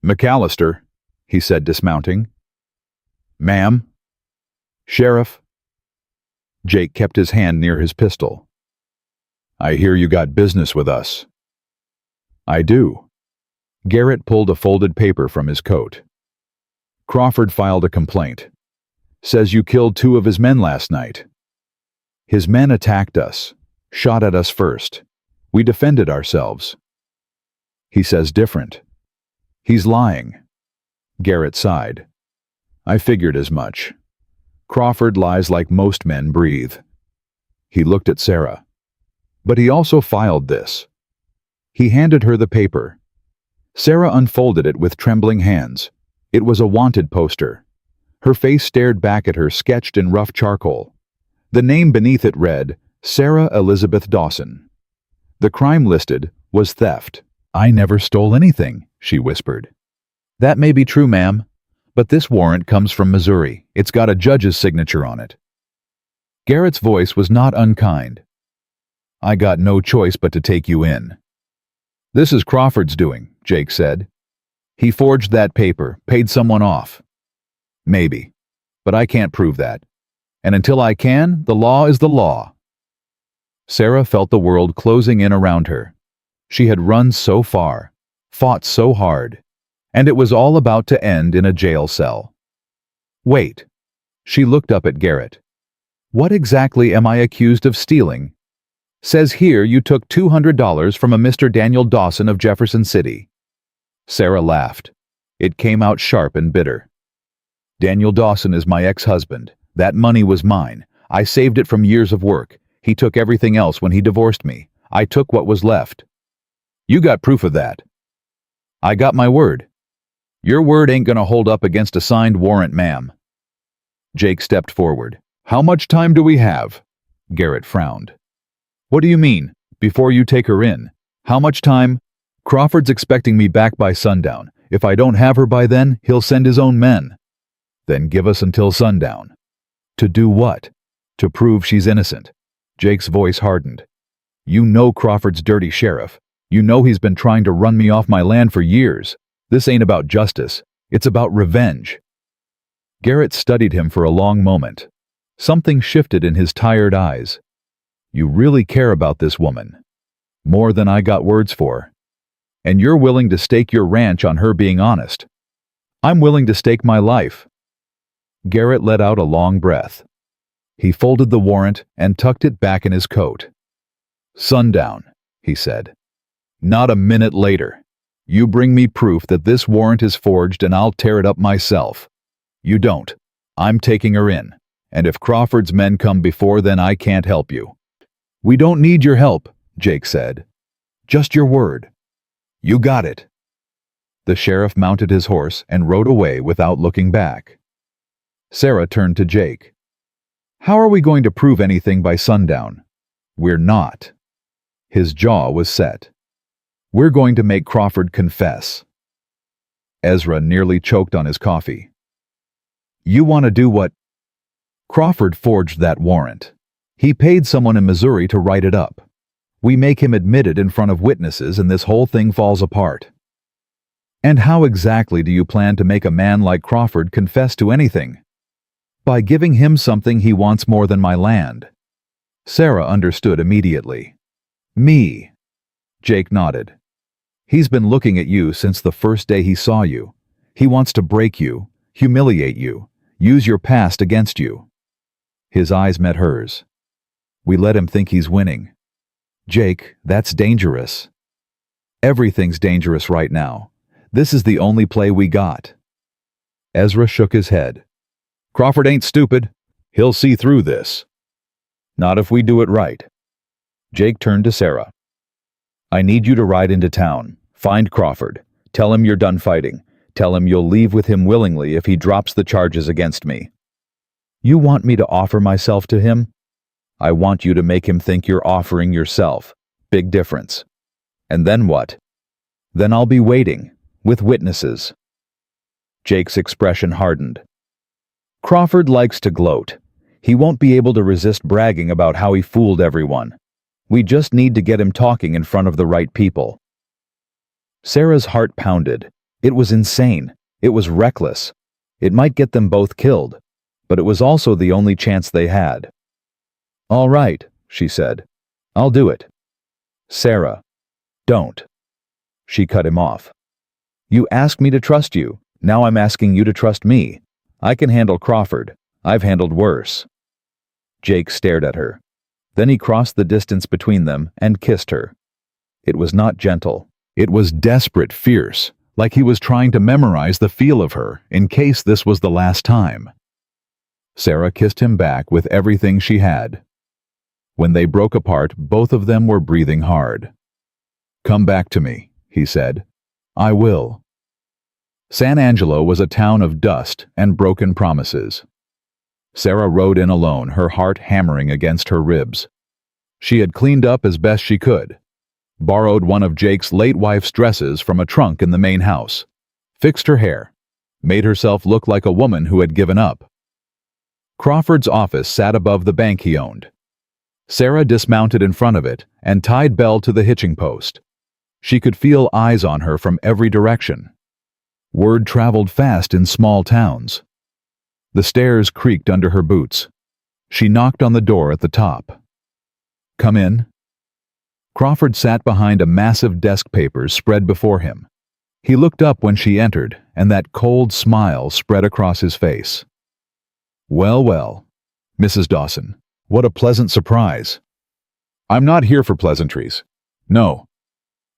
McAllister, he said, dismounting. Ma'am? Sheriff? Jake kept his hand near his pistol. I hear you got business with us. I do. Garrett pulled a folded paper from his coat. Crawford filed a complaint. Says you killed 2 of his men last night. His men attacked us, shot at us first. We defended ourselves. He says different. He's lying. Garrett sighed. I figured as much. Crawford lies like most men breathe. He looked at Sarah. But he also filed this. He handed her the paper. Sarah unfolded it with trembling hands. It was a wanted poster. Her face stared back at her, sketched in rough charcoal. The name beneath it read, Sarah Elizabeth Dawson. The crime listed was theft. I never stole anything, she whispered. That may be true, ma'am, but this warrant comes from Missouri. It's got a judge's signature on it. Garrett's voice was not unkind. I got no choice but to take you in. This is Crawford's doing, Jake said. He forged that paper, paid someone off. Maybe, but I can't prove that. And until I can, the law is the law. Sarah felt the world closing in around her. She had run so far, fought so hard, and it was all about to end in a jail cell. Wait. She looked up at Garrett. What exactly am I accused of stealing? Says here you took $200 from a Mr. Daniel Dawson of Jefferson City. Sarah laughed. It came out sharp and bitter. Daniel Dawson is my ex-husband. That money was mine. I saved it from years of work. He took everything else when he divorced me. I took what was left. You got proof of that. I got my word. Your word ain't gonna hold up against a signed warrant, ma'am. Jake stepped forward. How much time do we have? Garrett frowned. What do you mean, before you take her in? How much time? Crawford's expecting me back by sundown. If I don't have her by then, he'll send his own men. Then give us until sundown. To do what? To prove she's innocent. Jake's voice hardened. You know Crawford's dirty sheriff. You know he's been trying to run me off my land for years. This ain't about justice. It's about revenge. Garrett studied him for a long moment. Something shifted in his tired eyes. You really care about this woman. More than I got words for. And you're willing to stake your ranch on her being honest. I'm willing to stake my life. Garrett let out a long breath. He folded the warrant and tucked it back in his coat. Sundown, he said. Not a minute later. You bring me proof that this warrant is forged and I'll tear it up myself. You don't. I'm taking her in. And if Crawford's men come before then, I can't help you. We don't need your help, Jake said. Just your word. You got it. The sheriff mounted his horse and rode away without looking back. Sarah turned to Jake. How are we going to prove anything by sundown? We're not. His jaw was set. We're going to make Crawford confess. Ezra nearly choked on his coffee. You want to do what? Crawford forged that warrant. He paid someone in Missouri to write it up. We make him admit it in front of witnesses and this whole thing falls apart. And how exactly do you plan to make a man like Crawford confess to anything? By giving him something he wants more than my land. Sarah understood immediately. Me. Jake nodded. He's been looking at you since the first day he saw you. He wants to break you, humiliate you, use your past against you. His eyes met hers. We let him think he's winning. Jake, that's dangerous. Everything's dangerous right now. This is the only play we got. Ezra shook his head. Crawford ain't stupid. He'll see through this. Not if we do it right. Jake turned to Sarah. I need you to ride into town. Find Crawford. Tell him you're done fighting. Tell him you'll leave with him willingly if he drops the charges against me. You want me to offer myself to him? I want you to make him think you're offering yourself. Big difference. And then what? Then I'll be waiting, with witnesses. Jake's expression hardened. Crawford likes to gloat. He won't be able to resist bragging about how he fooled everyone. We just need to get him talking in front of the right people. Sarah's heart pounded. It was insane. It was reckless. It might get them both killed, but it was also the only chance they had. All right, she said. I'll do it. Sarah, don't. She cut him off. You asked me to trust you. Now I'm asking you to trust me. I can handle Crawford. I've handled worse. Jake stared at her. Then he crossed the distance between them and kissed her. It was not gentle. It was desperate, fierce, like he was trying to memorize the feel of her in case this was the last time. Sarah kissed him back with everything she had. When they broke apart, both of them were breathing hard. Come back to me, he said. I will. San Angelo was a town of dust and broken promises. Sarah rode in alone, her heart hammering against her ribs. She had cleaned up as best she could, borrowed one of Jake's late wife's dresses from a trunk in the main house, fixed her hair, made herself look like a woman who had given up. Crawford's office sat above the bank he owned. Sarah dismounted in front of it and tied Belle to the hitching post. She could feel eyes on her from every direction. Word traveled fast in small towns. The stairs creaked under her boots. She knocked on the door at the top. Come in. Crawford sat behind a massive desk papers spread before him. He looked up when she entered, and that cold smile spread across his face. Well, well, Mrs. Dawson, what a pleasant surprise. I'm not here for pleasantries. No.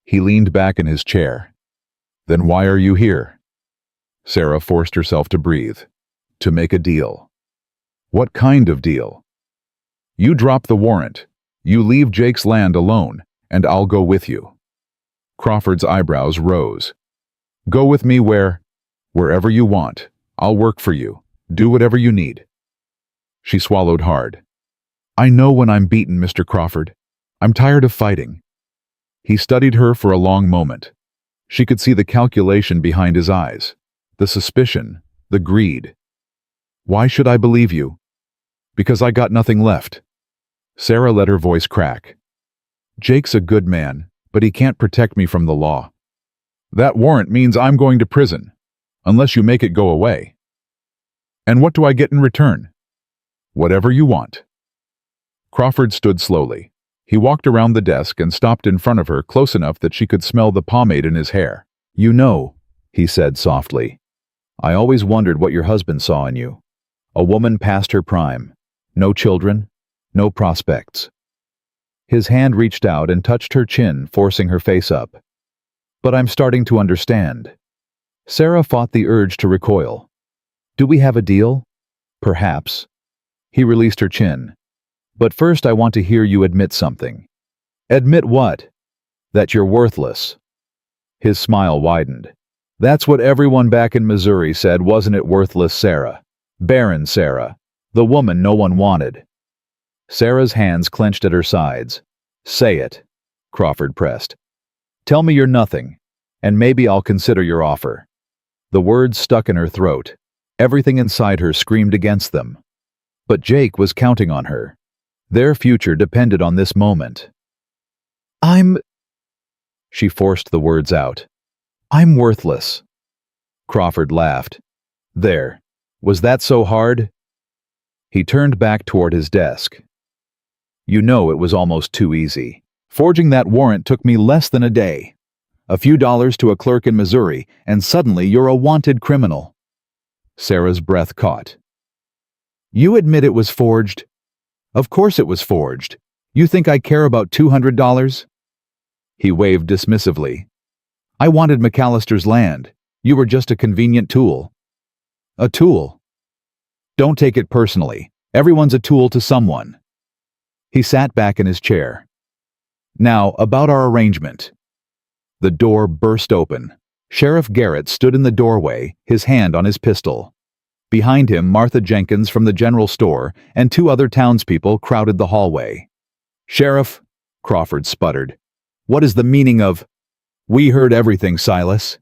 He leaned back in his chair. Then why are you here? Sarah forced herself to breathe. To make a deal. What kind of deal? You drop the warrant. You leave Jake's land alone, and I'll go with you. Crawford's eyebrows rose. Go with me wherever you want. I'll work for you. Do whatever you need. She swallowed hard. I know when I'm beaten, Mr. Crawford. I'm tired of fighting. He studied her for a long moment. She could see the calculation behind his eyes, the suspicion, the greed. Why should I believe you? Because I got nothing left. Sarah let her voice crack. Jake's a good man, but he can't protect me from the law. That warrant means I'm going to prison, unless you make it go away. And what do I get in return? Whatever you want. Crawford stood slowly. He walked around the desk and stopped in front of her close enough that she could smell the pomade in his hair. You know, he said softly, I always wondered what your husband saw in you. A woman past her prime. No children, no prospects. His hand reached out and touched her chin, forcing her face up. But I'm starting to understand. Sarah fought the urge to recoil. Do we have a deal? Perhaps. He released her chin. But first I want to hear you admit something. Admit what? That you're worthless. His smile widened. That's what everyone back in Missouri said, wasn't it, worthless Sarah? Barren Sarah. The woman no one wanted. Sarah's hands clenched at her sides. Say it, Crawford pressed. Tell me you're nothing, and maybe I'll consider your offer. The words stuck in her throat. Everything inside her screamed against them. But Jake was counting on her. Their future depended on this moment. She forced the words out. I'm worthless. Crawford laughed. There. Was that so hard? He turned back toward his desk. You know it was almost too easy. Forging that warrant took me less than a day. A few dollars to a clerk in Missouri, and suddenly you're a wanted criminal. Sarah's breath caught. You admit it was forged? Of course it was forged. You think I care about $200? He waved dismissively. I wanted McAllister's land. You were just a convenient tool. A tool? Don't take it personally. Everyone's a tool to someone. He sat back in his chair. Now, about our arrangement. The door burst open. Sheriff Garrett stood in the doorway, his hand on his pistol. Behind him, Martha Jenkins from the general store and 2 other townspeople crowded the hallway. "Sheriff," Crawford sputtered, "what is the meaning of—" "We heard everything, Silas."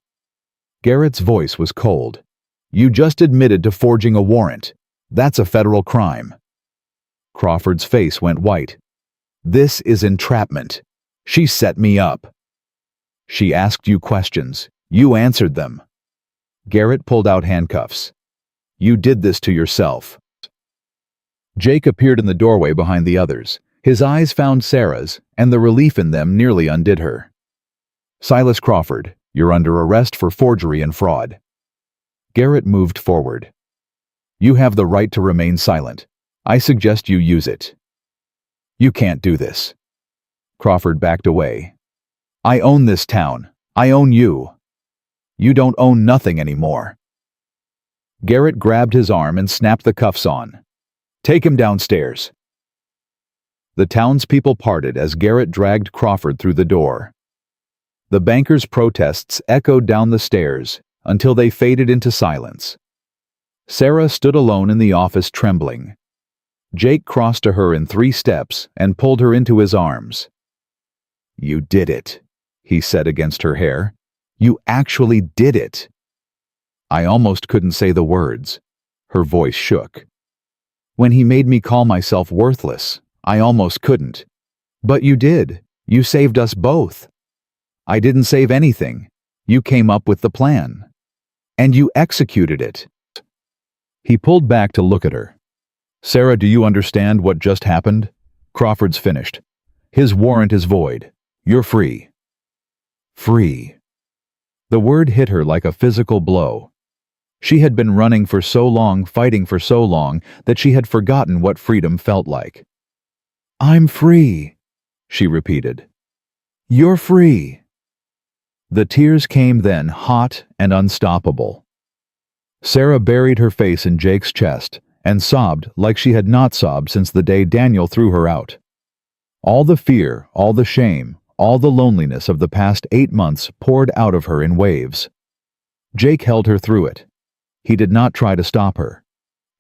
Garrett's voice was cold. "You just admitted to forging a warrant. That's a federal crime." Crawford's face went white. "This is entrapment. She set me up." "She asked you questions. You answered them." Garrett pulled out handcuffs. "You did this to yourself." Jake appeared in the doorway behind the others. His eyes found Sarah's, and the relief in them nearly undid her. "Silas Crawford, you're under arrest for forgery and fraud." Garrett moved forward. "You have the right to remain silent. I suggest you use it." "You can't do this." Crawford backed away. "I own this town. I own you. You don't own nothing anymore." Garrett grabbed his arm and snapped the cuffs on. "Take him downstairs." The townspeople parted as Garrett dragged Crawford through the door. The banker's protests echoed down the stairs until they faded into silence. Sarah stood alone in the office, trembling. Jake crossed to her in 3 steps and pulled her into his arms. "You did it," he said against her hair. "You actually did it." "I almost couldn't say the words." Her voice shook. "When he made me call myself worthless, I almost couldn't. But you did. You saved us both." "I didn't save anything. You came up with the plan. And you executed it." He pulled back to look at her. "Sarah, do you understand what just happened?" Crawford's finished. "His warrant is void. You're free." Free. The word hit her like a physical blow. She had been running for so long, fighting for so long, that she had forgotten what freedom felt like. "I'm free," she repeated. "You're free." The tears came then, hot and unstoppable. Sarah buried her face in Jake's chest and sobbed like she had not sobbed since the day Daniel threw her out. All the fear, all the shame, all the loneliness of the past 8 months poured out of her in waves. Jake held her through it. He did not try to stop her.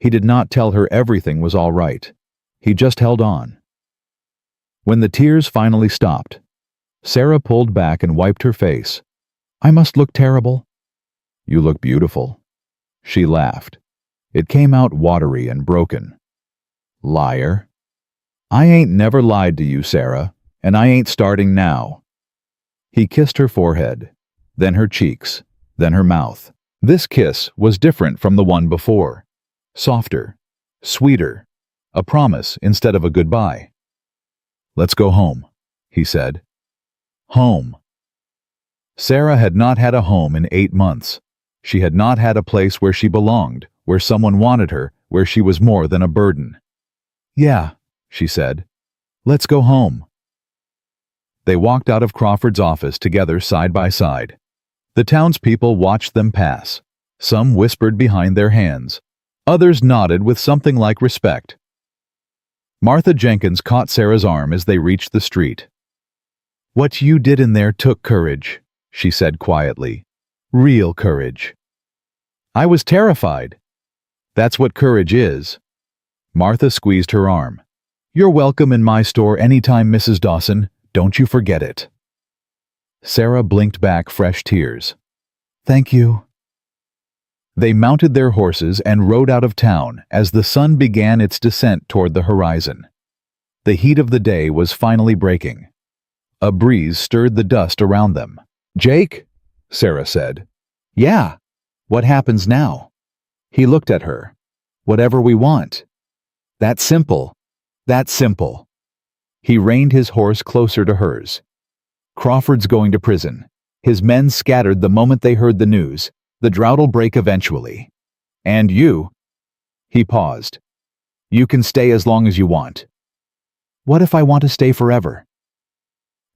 He did not tell her everything was all right. He just held on. When the tears finally stopped, Sarah pulled back and wiped her face. "I must look terrible." "You look beautiful." She laughed. It came out watery and broken. "Liar." "I ain't never lied to you, Sarah, and I ain't starting now." He kissed her forehead, then her cheeks, then her mouth. This kiss was different from the one before. Softer, sweeter, a promise instead of a goodbye. "Let's go home," he said. Home. Sarah had not had a home in 8 months. She had not had a place where she belonged, where someone wanted her, where she was more than a burden. "Yeah," she said. "Let's go home." They walked out of Crawford's office together side by side. The townspeople watched them pass. Some whispered behind their hands. Others nodded with something like respect. Martha Jenkins caught Sarah's arm as they reached the street. "What you did in there took courage," she said quietly. "Real courage." "I was terrified." "That's what courage is." Martha squeezed her arm. "You're welcome in my store anytime, Mrs. Dawson. Don't you forget it." Sarah blinked back fresh tears. "Thank you." They mounted their horses and rode out of town as the sun began its descent toward the horizon. The heat of the day was finally breaking. A breeze stirred the dust around them. "Jake?" Sarah said. "Yeah. What happens now?" He looked at her. "Whatever we want." "That's simple. That's simple." He reined his horse closer to hers. "Crawford's going to prison. His men scattered the moment they heard the news. The drought'll break eventually. And you—" He paused. "You can stay as long as you want." "What if I want to stay forever?"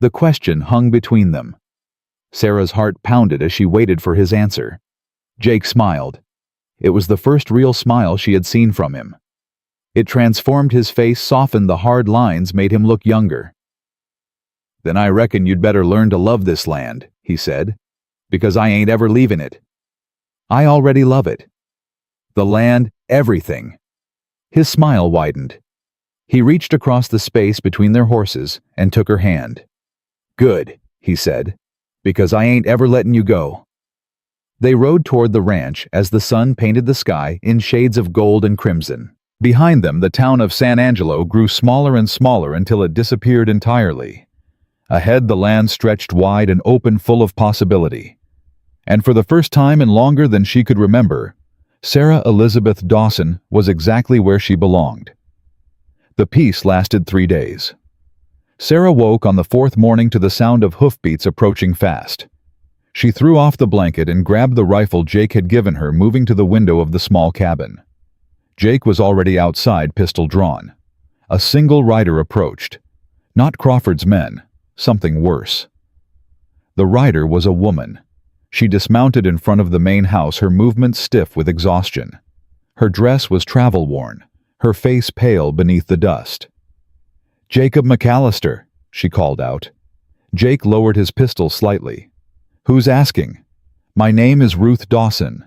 The question hung between them. Sarah's heart pounded as she waited for his answer. Jake smiled. It was the first real smile she had seen from him. It transformed his face, softened the hard lines, made him look younger. "Then I reckon you'd better learn to love this land," he said, "because I ain't ever leaving it. I already love it. The land, everything." His smile widened. He reached across the space between their horses and took her hand. "Good," he said, "because I ain't ever letting you go." They rode toward the ranch as the sun painted the sky in shades of gold and crimson. Behind them, the town of San Angelo grew smaller and smaller until it disappeared entirely. Ahead, the land stretched wide and open, full of possibility. And for the first time in longer than she could remember, Sarah Elizabeth Dawson was exactly where she belonged. The peace lasted 3 days. Sarah woke on the 4th morning to the sound of hoofbeats approaching fast. She threw off the blanket and grabbed the rifle Jake had given her, moving to the window of the small cabin. Jake was already outside, pistol drawn. A single rider approached. Not Crawford's men, something worse. The rider was a woman. She dismounted in front of the main house, her movements stiff with exhaustion. Her dress was travel-worn, her face pale beneath the dust. "Jacob McAllister," she called out. Jake lowered his pistol slightly. "Who's asking?" "My name is Ruth Dawson."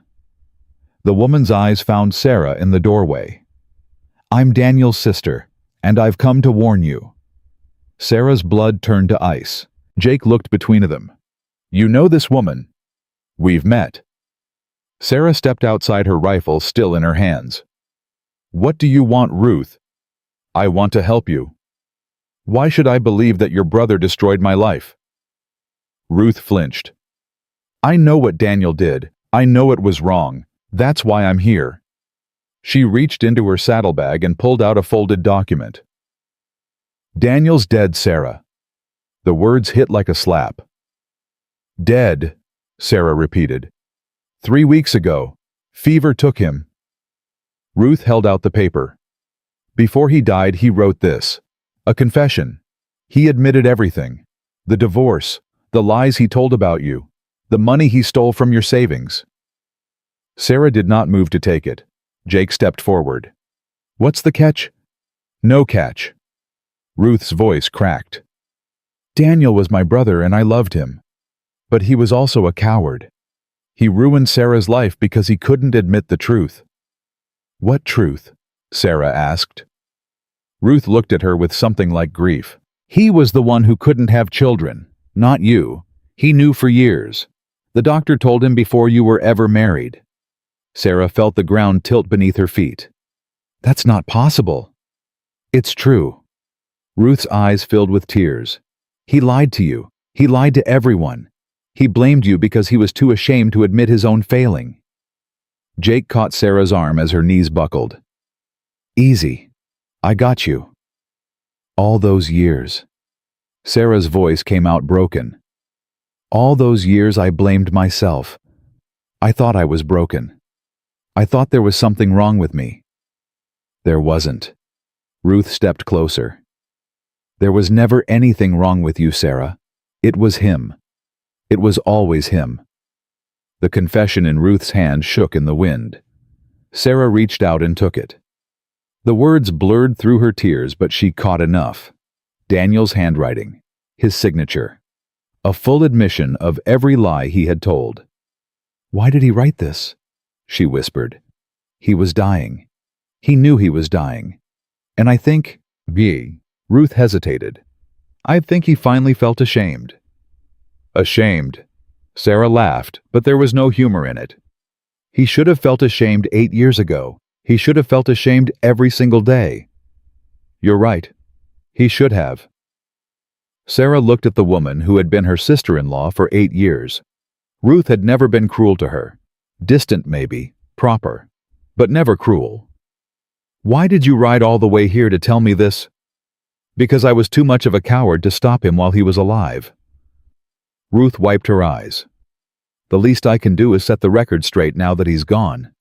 The woman's eyes found Sarah in the doorway. "I'm Daniel's sister, and I've come to warn you." Sarah's blood turned to ice. Jake looked between them. "You know this woman?" "We've met." Sarah stepped outside, her rifle still in her hands. "What do you want, Ruth?" "I want to help you." "Why should I believe that your brother destroyed my life?" Ruth flinched. "I know what Daniel did. I know it was wrong. That's why I'm here." She reached into her saddlebag and pulled out a folded document. "Daniel's dead, Sarah." The words hit like a slap. "Dead," Sarah repeated. 3 weeks ago. Fever took him." Ruth held out the paper. "Before he died, he wrote this. A confession. He admitted everything. The divorce, the lies he told about you, the money he stole from your savings." Sarah did not move to take it. Jake stepped forward. "What's the catch?" "No catch." Ruth's voice cracked. "Daniel was my brother and I loved him. But he was also a coward. He ruined Sarah's life because he couldn't admit the truth." "What truth?" Sarah asked. Ruth looked at her with something like grief. "He was the one who couldn't have children, not you. He knew for years. The doctor told him before you were ever married." Sarah felt the ground tilt beneath her feet. "That's not possible." "It's true." Ruth's eyes filled with tears. "He lied to you. He lied to everyone. He blamed you because he was too ashamed to admit his own failing." Jake caught Sarah's arm as her knees buckled. "Easy. I got you." "All those years." Sarah's voice came out broken. "All those years I blamed myself. I thought I was broken. I thought there was something wrong with me." There wasn't. Ruth stepped closer. "There was never anything wrong with you, Sarah. It was him. It was always him." The confession in Ruth's hand shook in the wind. Sarah reached out and took it. The words blurred through her tears, but she caught enough. Daniel's handwriting. His signature. A full admission of every lie he had told. "Why did he write this?" she whispered. "He was dying. He knew he was dying. And I think..." Ruth hesitated. "I think he finally felt ashamed." "Ashamed?" Sarah laughed, but there was no humor in it. "He should have felt ashamed 8 years ago. He should have felt ashamed every single day." "You're right. He should have." Sarah looked at the woman who had been her sister-in-law for 8 years. Ruth had never been cruel to her. Distant maybe, proper, but never cruel. "Why did you ride all the way here to tell me this?" "Because I was too much of a coward to stop him while he was alive." Ruth wiped her eyes. "The least I can do is set the record straight now that he's gone."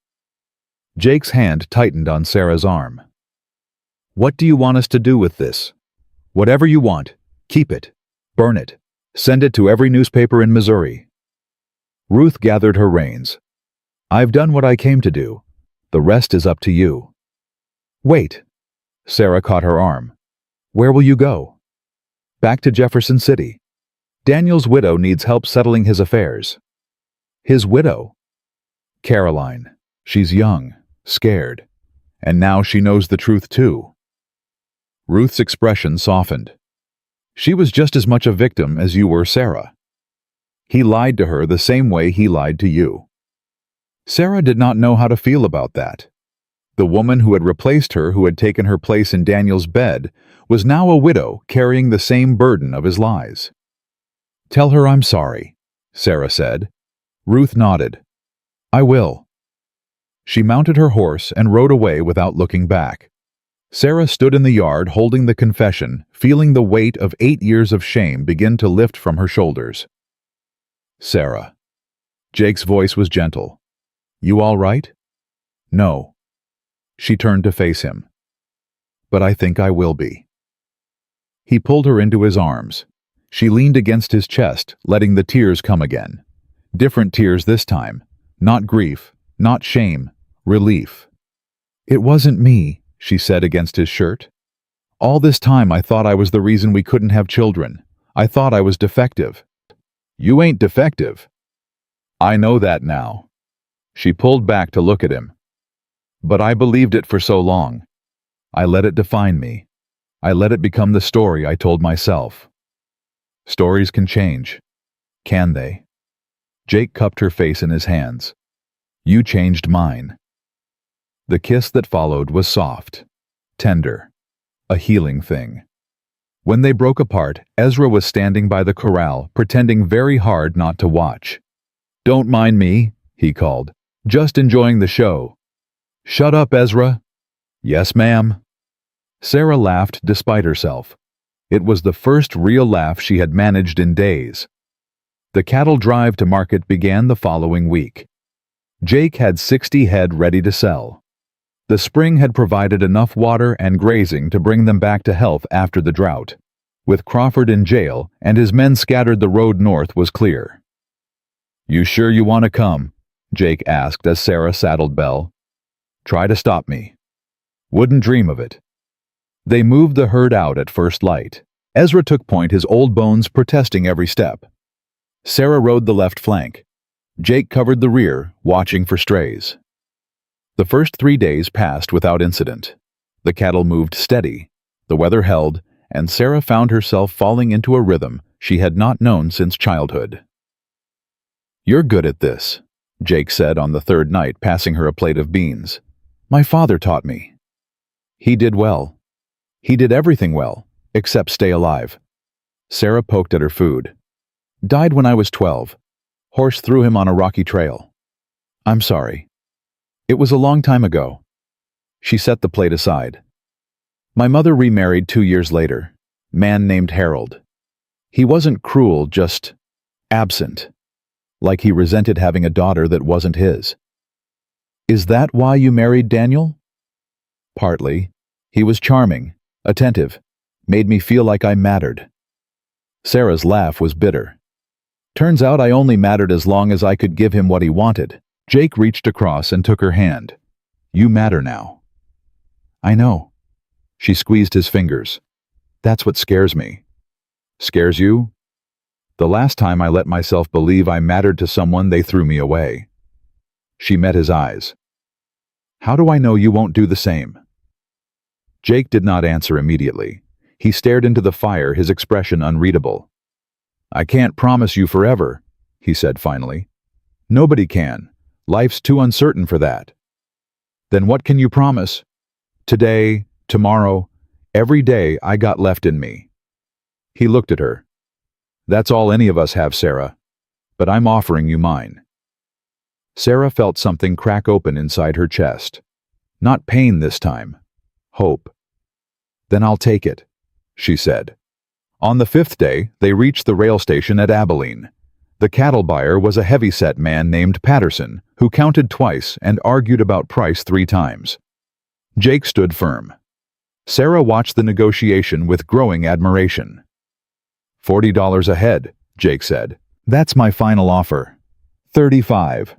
Jake's hand tightened on Sarah's arm. "What do you want us to do with this?" "Whatever you want. Keep it. Burn it. Send it to every newspaper in Missouri." Ruth gathered her reins. "I've done what I came to do. The rest is up to you." "Wait." Sarah caught her arm. "Where will you go?" Back to Jefferson City. Daniel's widow needs help settling his affairs. His widow? Caroline. She's young, scared, and now she knows the truth too. Ruth's expression softened. She was just as much a victim as you were, Sarah. He lied to her the same way he lied to you. Sarah did not know how to feel about that. The woman who had replaced her, who had taken her place in Daniel's bed, was now a widow carrying the same burden of his lies. "Tell her I'm sorry," Sarah said. Ruth nodded. "I will." She mounted her horse and rode away without looking back. Sarah stood in the yard holding the confession, feeling the weight of 8 years of shame begin to lift from her shoulders. "Sarah." Jake's voice was gentle. "You all right?" "No." She turned to face him. "But I think I will be." He pulled her into his arms. She leaned against his chest, letting the tears come again. Different tears this time. Not grief, not shame, relief. "It wasn't me," she said against his shirt. "All this time I thought I was the reason we couldn't have children. I thought I was defective." "You ain't defective." "I know that now." She pulled back to look at him. "But I believed it for so long. I let it define me. I let it become the story I told myself." Stories can change. Can they? Jake cupped her face in his hands. "You changed mine." The kiss that followed was soft, tender, a healing thing. When they broke apart, Ezra was standing by the corral, pretending very hard not to watch. "Don't mind me," he called. "Just enjoying the show." "Shut up, Ezra." "Yes, ma'am." Sarah laughed despite herself. It was the first real laugh she had managed in days. The cattle drive to market began the following week. Jake had 60 head ready to sell. The spring had provided enough water and grazing to bring them back to health after the drought. With Crawford in jail and his men scattered, the road north was clear. "You sure you want to come?" Jake asked as Sarah saddled Belle. "Try to stop me." "Wouldn't dream of it." They moved the herd out at first light. Ezra took point, his old bones protesting every step. Sarah rode the left flank. Jake covered the rear, watching for strays. The first 3 days passed without incident. The cattle moved steady, the weather held, and Sarah found herself falling into a rhythm she had not known since childhood. "You're good at this," Jake said on the third night, passing her a plate of beans. "My father taught me." "He did well. He did everything well, except stay alive." Sarah poked at her food. "Died when I was 12. Horse threw him on a rocky trail." "I'm sorry. It was a long time ago." She set the plate aside. "My mother remarried 2 years later. Man named Harold. He wasn't cruel, just absent. Like he resented having a daughter that wasn't his." "Is that why you married Daniel?" "Partly. He was charming, attentive, made me feel like I mattered." Sarah's laugh was bitter. "Turns out I only mattered as long as I could give him what he wanted." Jake reached across and took her hand. "You matter now." "I know." She squeezed his fingers. "That's what scares me." "Scares you?" "The last time I let myself believe I mattered to someone, they threw me away." She met his eyes. "How do I know you won't do the same?" Jake did not answer immediately. He stared into the fire, his expression unreadable. "I can't promise you forever," he said finally. "Nobody can. Life's too uncertain for that." "Then what can you promise?" "Today, tomorrow, every day I got left in me." He looked at her. "That's all any of us have, Sarah. But I'm offering you mine." Sarah felt something crack open inside her chest. Not pain this time. Hope. "Then I'll take it," she said. On the 5th day, they reached the rail station at Abilene. The cattle buyer was a heavy-set man named Patterson, who counted twice and argued about price 3 times. Jake stood firm. Sarah watched the negotiation with growing admiration. $40 a head, Jake said. "That's my final offer. 35.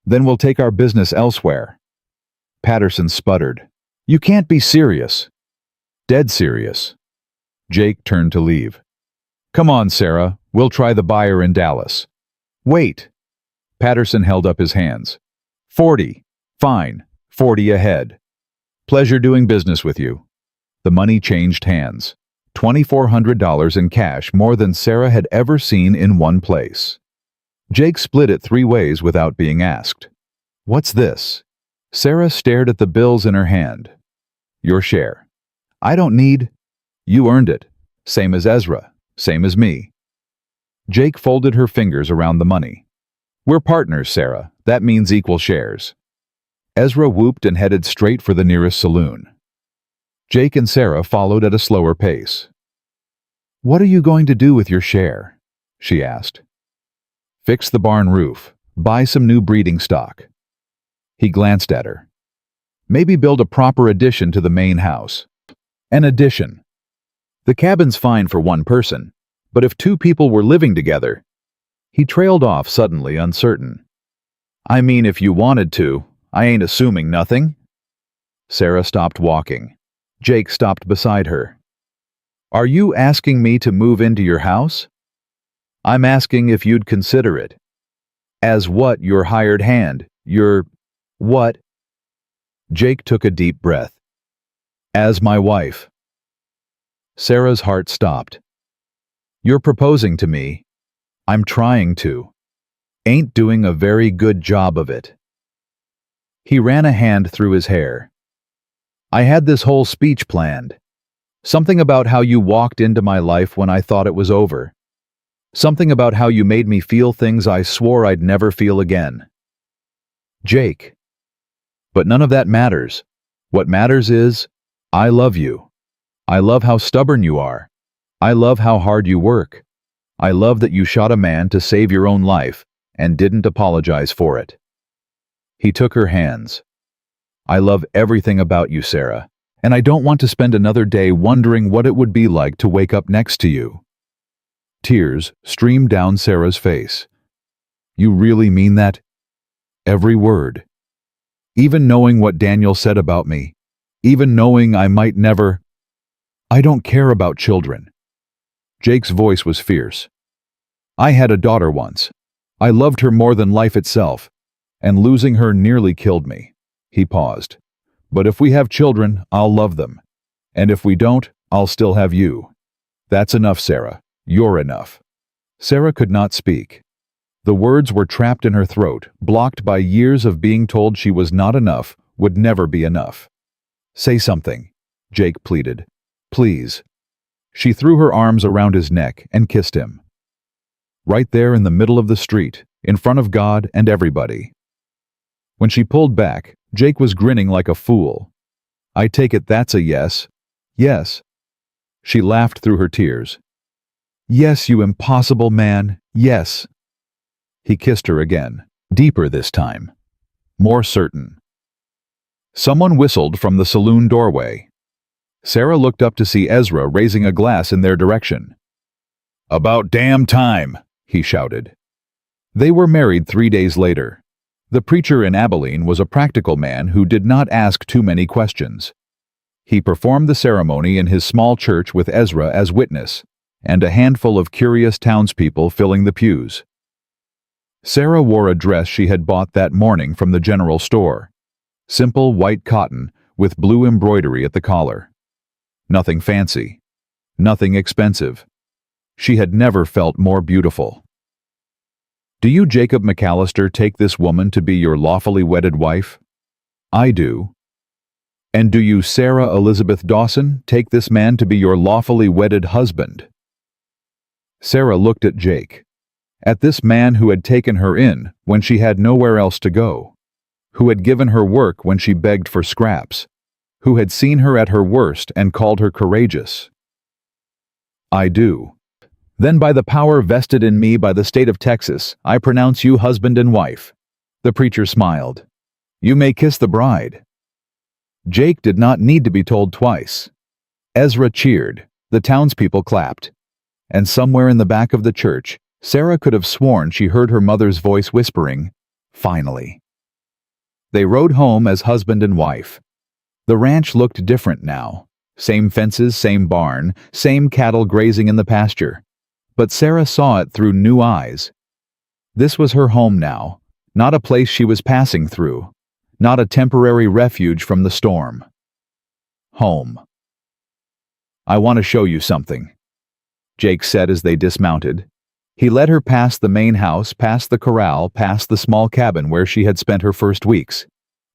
Then we'll take our business elsewhere." Patterson sputtered. "You can't be serious." "Dead serious." Jake turned to leave. Come on, Sarah. We'll try the buyer in Dallas. Wait. Patterson held up his hands. 40. Fine. 40 ahead. Pleasure doing business with you. The money changed hands. $2,400 in cash, more than Sarah had ever seen in one place. Jake split it 3 ways without being asked. What's this? Sarah stared at the bills in her hand. Your share. I don't need. You earned it. Same as Ezra. Same as me. Jake folded her fingers around the money. We're partners, Sarah. That means equal shares. Ezra whooped and headed straight for the nearest saloon. Jake and Sarah followed at a slower pace. What are you going to do with your share? She asked. Fix the barn roof. Buy some new breeding stock. He glanced at her. Maybe build a proper addition to the main house. An addition. The cabin's fine for 1 person, but if 2 people were living together... He trailed off suddenly, uncertain. I mean, if you wanted to, I ain't assuming nothing. Sarah stopped walking. Jake stopped beside her. Are you asking me to move into your house? I'm asking if you'd consider it. As what, your hired hand? Your... what? Jake took a deep breath. As my wife. Sarah's heart stopped. You're proposing to me. I'm trying to. Ain't doing a very good job of it. He ran a hand through his hair. I had this whole speech planned. Something about how you walked into my life when I thought it was over. Something about how you made me feel things I swore I'd never feel again. Jake. But none of that matters. What matters is, I love you. I love how stubborn you are. I love how hard you work. I love that you shot a man to save your own life and didn't apologize for it. He took her hands. I love everything about you, Sarah, and I don't want to spend another day wondering what it would be like to wake up next to you. Tears streamed down Sarah's face. You really mean that? Every word. Even knowing what Daniel said about me, even knowing I might never... I don't care about children. Jake's voice was fierce. I had a daughter once. I loved her more than life itself, and losing her nearly killed me. He paused. But if we have children, I'll love them. And if we don't, I'll still have you. That's enough, Sarah. You're enough. Sarah could not speak. The words were trapped in her throat, blocked by years of being told she was not enough, would never be enough. Say something, Jake pleaded. Please. She threw her arms around his neck and kissed him. Right there in the middle of the street, in front of God and everybody. When she pulled back, Jake was grinning like a fool. I take it that's a yes. Yes. She laughed through her tears. Yes, you impossible man, yes. He kissed her again, deeper this time. More certain. Someone whistled from the saloon doorway. Sarah looked up to see Ezra raising a glass in their direction. About damn time, he shouted. They were married 3 days later. The preacher in Abilene was a practical man who did not ask too many questions. He performed the ceremony in his small church with Ezra as witness, and a handful of curious townspeople filling the pews. Sarah wore a dress she had bought that morning from the general store. Simple white cotton with blue embroidery at the collar. Nothing fancy. Nothing expensive. She had never felt more beautiful. Do you, Jacob McAllister, take this woman to be your lawfully wedded wife? I do. And do you, Sarah Elizabeth Dawson, take this man to be your lawfully wedded husband? Sarah looked at Jake. At this man who had taken her in when she had nowhere else to go. Who had given her work when she begged for scraps. Who had seen her at her worst and called her courageous. I do. Then by the power vested in me by the state of Texas, I pronounce you husband and wife. The preacher smiled. You may kiss the bride. Jake did not need to be told twice. Ezra cheered, the townspeople clapped. And somewhere in the back of the church, Sarah could have sworn she heard her mother's voice whispering, finally. They rode home as husband and wife. The ranch looked different now. Same fences, same barn, same cattle grazing in the pasture. But Sarah saw it through new eyes. This was her home now, not a place she was passing through, not a temporary refuge from the storm. Home. "I want to show you something," Jake said as they dismounted. He led her past the main house, past the corral, past the small cabin where she had spent her first weeks.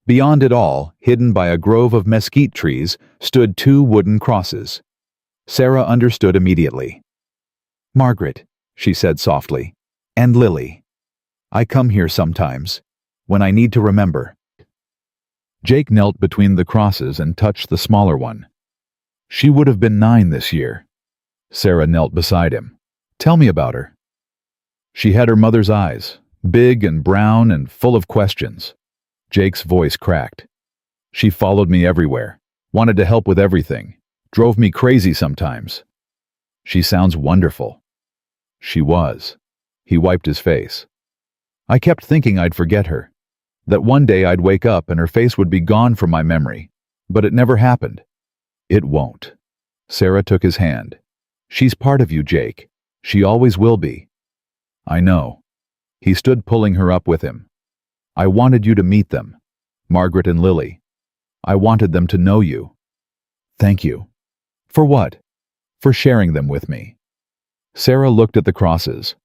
Beyond it all, hidden by a grove of mesquite trees, stood 2 wooden crosses. Sarah understood immediately. "Margaret," she said softly, "and Lily. I come here sometimes, when I need to remember." Jake knelt between the crosses and touched the smaller one. "She would have been 9 this year." Sarah knelt beside him. "Tell me about her." "She had her mother's eyes, big and brown and full of questions." Jake's voice cracked. "She followed me everywhere, wanted to help with everything, drove me crazy sometimes." "She sounds wonderful." "She was." He wiped his face. "I kept thinking I'd forget her, that one day I'd wake up and her face would be gone from my memory, but it never happened." "It won't." Sarah took his hand. "She's part of you, Jake. She always will be." "I know." He stood pulling her up with him. "I wanted you to meet them, Margaret and Lily. I wanted them to know you." "Thank you." "For what?" "For sharing them with me." Sarah looked at the crosses.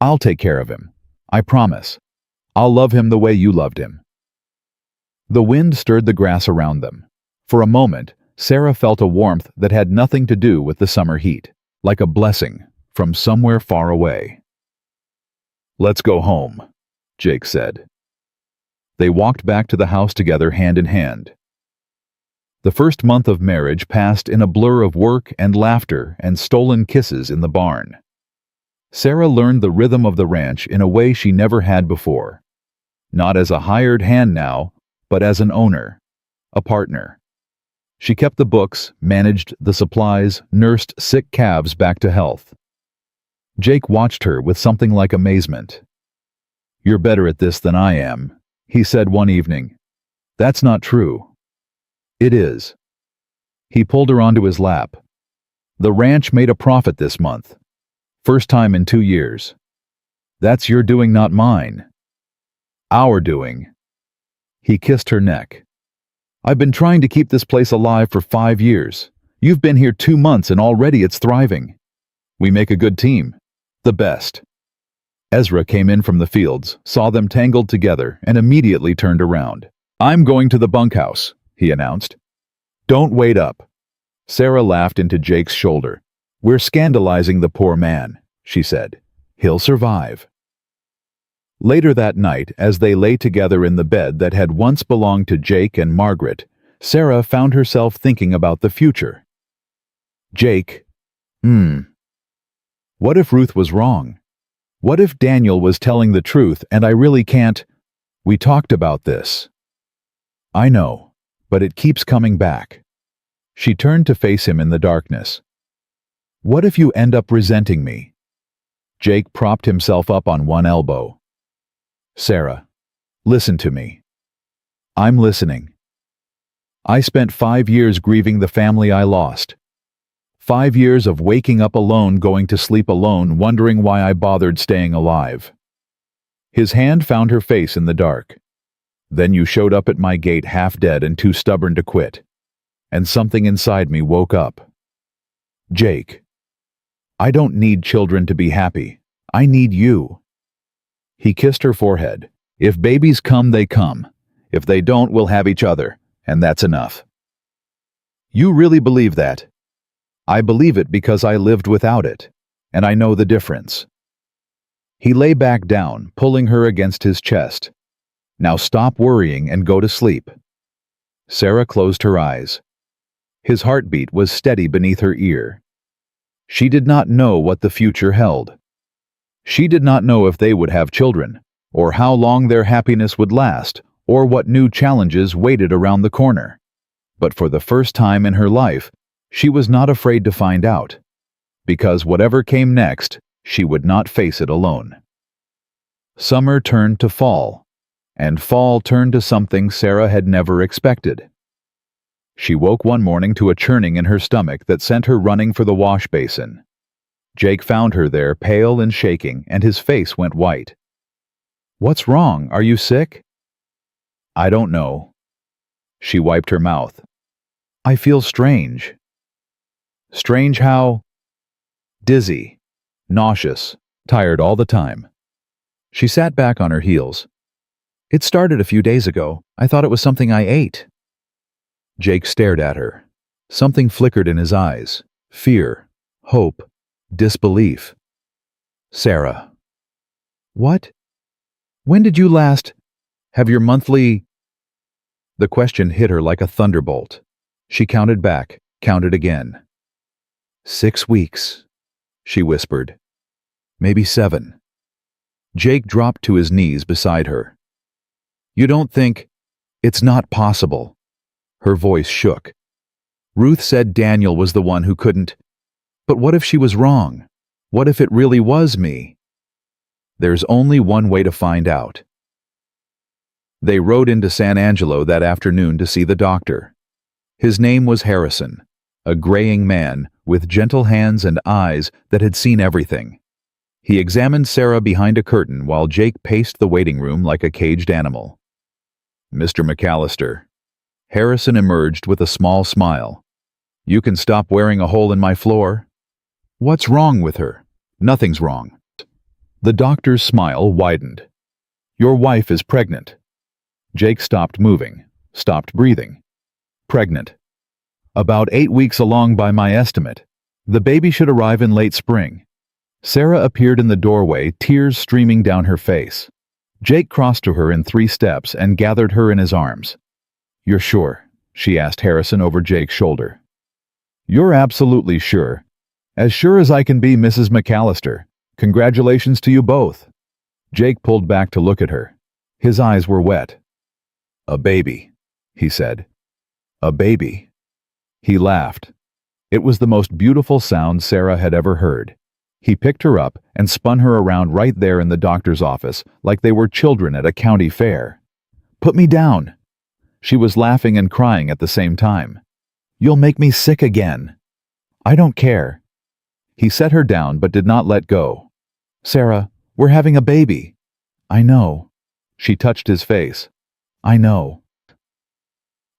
"I'll take care of him. I promise. I'll love him the way you loved him." The wind stirred the grass around them. For a moment, Sarah felt a warmth that had nothing to do with the summer heat, like a blessing from somewhere far away. "Let's go home," Jake said. They walked back to the house together hand in hand. The first month of marriage passed in a blur of work and laughter and stolen kisses in the barn. Sarah learned the rhythm of the ranch in a way she never had before. Not as a hired hand now, but as an owner, a partner. She kept the books, managed the supplies, nursed sick calves back to health. Jake watched her with something like amazement. "You're better at this than I am," he said one evening. "That's not true." "It is." He pulled her onto his lap. "The ranch made a profit this month. First time in 2 years. That's your doing, not mine. Our doing." He kissed her neck. "I've been trying to keep this place alive for 5 years. You've been here 2 months and already it's thriving. We make a good team. The best." Ezra came in from the fields, saw them tangled together, and immediately turned around. "I'm going to the bunkhouse," he announced. "Don't wait up." Sarah laughed into Jake's shoulder. "We're scandalizing the poor man," she said. "He'll survive." Later that night, as they lay together in the bed that had once belonged to Jake and Margaret, Sarah found herself thinking about the future. Jake, what if Ruth was wrong? What if Daniel was telling the truth and I really can't? We talked about this. I know, but it keeps coming back. She turned to face him in the darkness. What if you end up resenting me? Jake propped himself up on one elbow. Sarah, listen to me. I'm listening. I spent 5 years grieving the family I lost. 5 years of waking up alone, going to sleep alone, wondering why I bothered staying alive. His hand found her face in the dark. Then you showed up at my gate half dead and too stubborn to quit. And something inside me woke up. Jake, I don't need children to be happy. I need you. He kissed her forehead. If babies come, they come. If they don't, we'll have each other, and that's enough. You really believe that? I believe it because I lived without it, and I know the difference. He lay back down, pulling her against his chest. Now stop worrying and go to sleep. Sarah closed her eyes. His heartbeat was steady beneath her ear. She did not know what the future held. She did not know if they would have children, or how long their happiness would last, or what new challenges waited around the corner. But for the first time in her life, she was not afraid to find out, because whatever came next, she would not face it alone. Summer turned to fall, and fall turned to something Sarah had never expected. She woke one morning to a churning in her stomach that sent her running for the wash basin. Jake found her there, pale and shaking, and his face went white. "What's wrong? Are you sick?" "I don't know." She wiped her mouth. "I feel strange." "Strange how?" "Dizzy, nauseous, tired all the time." She sat back on her heels. "It started a few days ago. I thought it was something I ate." Jake stared at her. Something flickered in his eyes. Fear, hope, disbelief. "Sarah." "What? When did you last have your monthly—" The question hit her like a thunderbolt. She counted back, counted again. 6 weeks, she whispered. Maybe 7. Jake dropped to his knees beside her. "You don't think—" "It's not possible." Her voice shook. "Ruth said Daniel was the one who couldn't—" "But what if she was wrong? What if it really was me?" "There's only one way to find out." They rode into San Angelo that afternoon to see the doctor. His name was Harrison, a graying man with gentle hands and eyes that had seen everything. He examined Sarah behind a curtain while Jake paced the waiting room like a caged animal. "Mr. McAllister." Harrison emerged with a small smile. "You can stop wearing a hole in my floor." "What's wrong with her?" "Nothing's wrong." The doctor's smile widened. "Your wife is pregnant." Jake stopped moving, stopped breathing. "Pregnant. About 8 weeks along by my estimate. The baby should arrive in late spring." Sarah appeared in the doorway, tears streaming down her face. Jake crossed to her in 3 steps and gathered her in his arms. "You're sure?" she asked Harrison over Jake's shoulder. "You're absolutely sure. As sure as I can be, Mrs. McAllister. Congratulations to you both." Jake pulled back to look at her. His eyes were wet. "A baby," he said. "A baby." He laughed. It was the most beautiful sound Sarah had ever heard. He picked her up and spun her around right there in the doctor's office, like they were children at a county fair. "Put me down." She was laughing and crying at the same time. "You'll make me sick again." "I don't care." He set her down but did not let go. "Sarah, we're having a baby." "I know." She touched his face. "I know."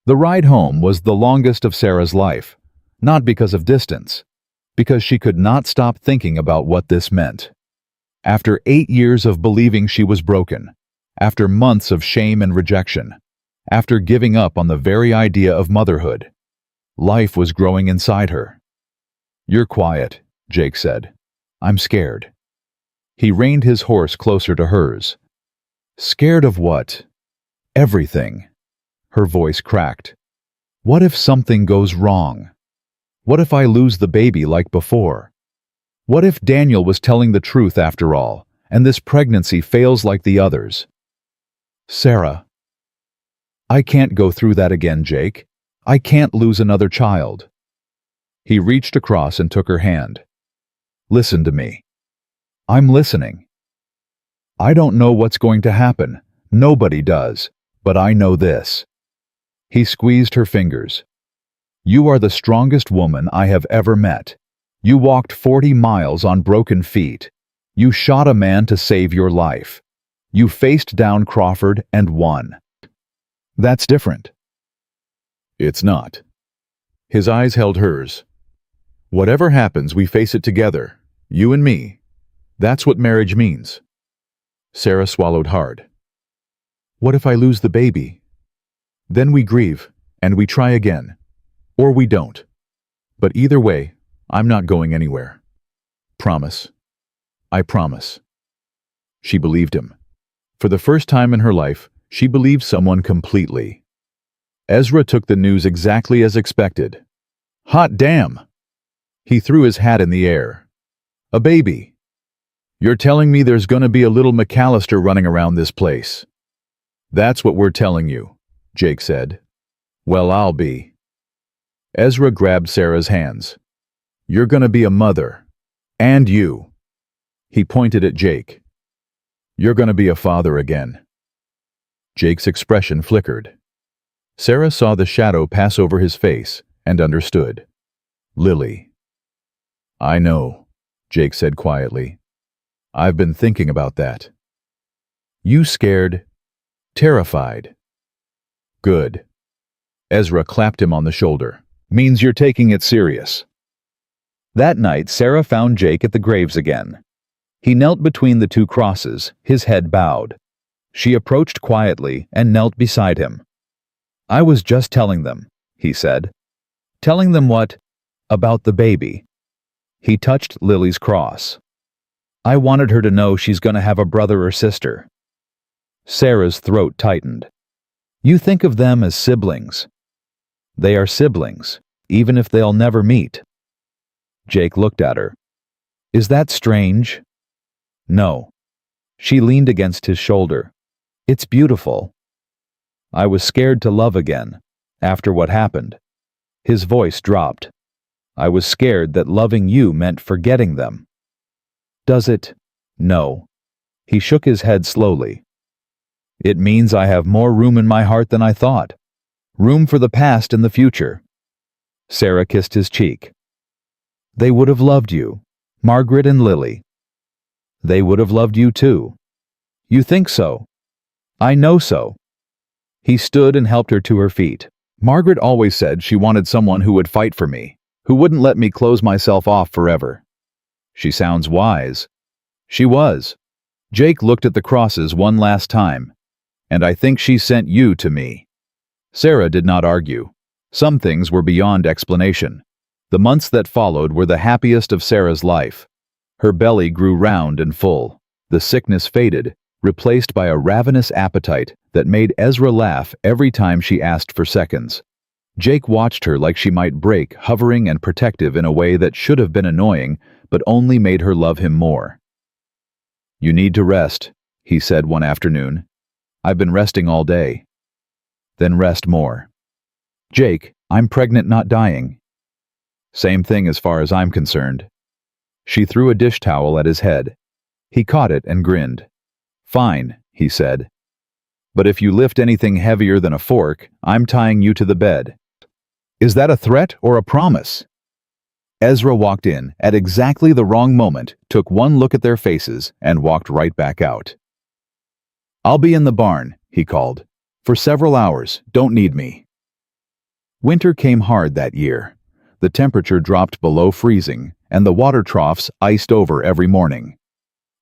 The ride home was the longest of Sarah's life, not because of distance, because she could not stop thinking about what this meant. After 8 years of believing she was broken, after months of shame and rejection, after giving up on the very idea of motherhood, life was growing inside her. "You're quiet," Jake said. "I'm scared." He reined his horse closer to hers. "Scared of what?" "Everything." Her voice cracked. "What if something goes wrong? What if I lose the baby like before? What if Daniel was telling the truth after all, and this pregnancy fails like the others?" "Sarah." "I can't go through that again, Jake. I can't lose another child." He reached across and took her hand. "Listen to me." "I'm listening." "I don't know what's going to happen. Nobody does. But I know this." He squeezed her fingers. "You are the strongest woman I have ever met. You walked 40 miles on broken feet. You shot a man to save your life. You faced down Crawford and won. That's different." "It's not." His eyes held hers. "Whatever happens, we face it together. You and me. That's what marriage means." Sarah swallowed hard. "What if I lose the baby?" "Then we grieve, and we try again. Or we don't. But either way, I'm not going anywhere. Promise." "I promise." She believed him. For the first time in her life, she believed someone completely. Ezra took the news exactly as expected. "Hot damn!" He threw his hat in the air. "A baby. You're telling me there's gonna be a little McAllister running around this place?" "That's what we're telling you," Jake said. "Well, I'll be." Ezra grabbed Sarah's hands. "You're gonna be a mother. And you." He pointed at Jake. "You're gonna be a father again." Jake's expression flickered. Sarah saw the shadow pass over his face and understood. "Lily." "I know." Jake said quietly. "I've been thinking about that." "You scared?" "Terrified." "Good." Ezra clapped him on the shoulder. "Means you're taking it serious." That night, Sarah found Jake at the graves again. He knelt between the two crosses, his head bowed. She approached quietly and knelt beside him. "I was just telling them," he said. "Telling them what?" "About the baby." He touched Lily's cross. "I wanted her to know she's gonna have a brother or sister." Sarah's throat tightened. "You think of them as siblings." "They are siblings, even if they'll never meet." Jake looked at her. "Is that strange?" "No." She leaned against his shoulder. "It's beautiful." "I was scared to love again, after what happened." His voice dropped. "I was scared that loving you meant forgetting them." "Does it?" "No." He shook his head slowly. "It means I have more room in my heart than I thought. Room for the past and the future." Sarah kissed his cheek. "They would have loved you, Margaret and Lily." "They would have loved you too." "You think so?" "I know so." He stood and helped her to her feet. "Margaret always said she wanted someone who would fight for me, who wouldn't let me close myself off forever." "She sounds wise." She was. Jake looked at the crosses one last time. "And I think she sent you to me." Sarah did not argue. Some things were beyond explanation. The months that followed were the happiest of Sarah's life. Her belly grew round and full. The sickness faded, replaced by a ravenous appetite that made Ezra laugh every time she asked for seconds. Jake watched her like she might break, hovering and protective in a way that should have been annoying, but only made her love him more. "You need to rest," he said one afternoon. "I've been resting all day." "Then rest more." "Jake, I'm pregnant, not dying." "Same thing as far as I'm concerned." She threw a dish towel at his head. He caught it and grinned. "Fine," he said. "But if you lift anything heavier than a fork, I'm tying you to the bed." "Is that a threat or a promise?" Ezra walked in at exactly the wrong moment, took one look at their faces, and walked right back out. "I'll be in the barn," he called. "For several hours. Don't need me." Winter came hard that year. The temperature dropped below freezing, and the water troughs iced over every morning.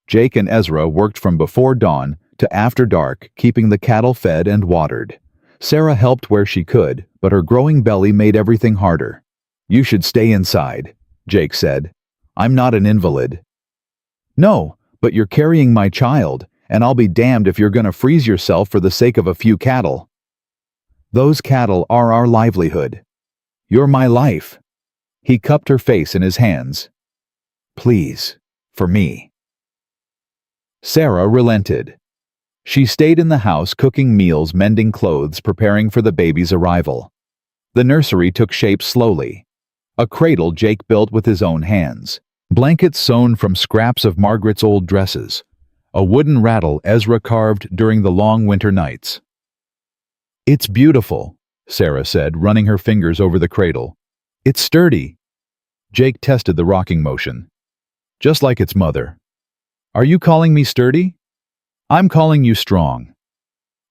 Jake and Ezra worked from before dawn to after dark, keeping the cattle fed and watered. Sarah helped where she could, but her growing belly made everything harder. "You should stay inside," Jake said. "I'm not an invalid." "No, but you're carrying my child, and I'll be damned if you're gonna freeze yourself for the sake of a few cattle." "Those cattle are our livelihood." "You're my life." He cupped her face in his hands. "Please, for me." Sarah relented. She stayed in the house cooking meals, mending clothes, preparing for the baby's arrival. The nursery took shape slowly. A cradle Jake built with his own hands. Blankets sewn from scraps of Margaret's old dresses. A wooden rattle Ezra carved during the long winter nights. "It's beautiful," Sarah said, running her fingers over the cradle. "It's sturdy." Jake tested the rocking motion. "Just like its mother." "Are you calling me sturdy?" "I'm calling you strong."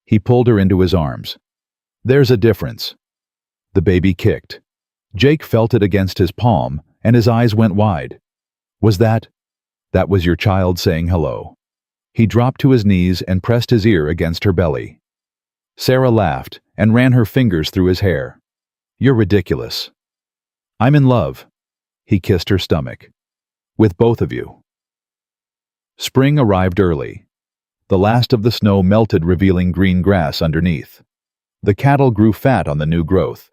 He pulled her into his arms. "There's a difference." The baby kicked. Jake felt it against his palm, and his eyes went wide. "Was that?" "That was your child saying hello." He dropped to his knees and pressed his ear against her belly. Sarah laughed and ran her fingers through his hair. "You're ridiculous." "I'm in love." He kissed her stomach. "With both of you." Spring arrived early. The last of the snow melted, revealing green grass underneath. The cattle grew fat on the new growth.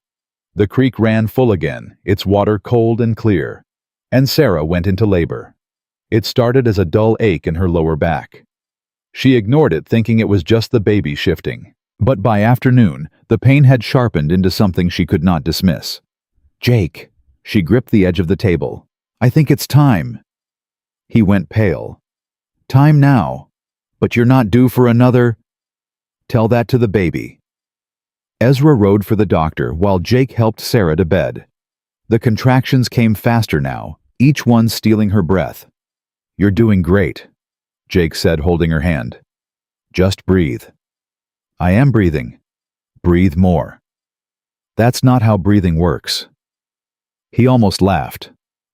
The creek ran full again, its water cold and clear. And Sarah went into labor. It started as a dull ache in her lower back. She ignored it, thinking it was just the baby shifting. But by afternoon, the pain had sharpened into something she could not dismiss. "Jake," she gripped the edge of the table. "I think it's time." He went pale. "Time now. But you're not due for another—" "Tell that to the baby." Ezra rode for the doctor while Jake helped Sarah to bed. The contractions came faster now, each one stealing her breath. You're doing great, Jake said, holding her hand. Just breathe. I am breathing. Breathe more. That's not how breathing works. He almost laughed.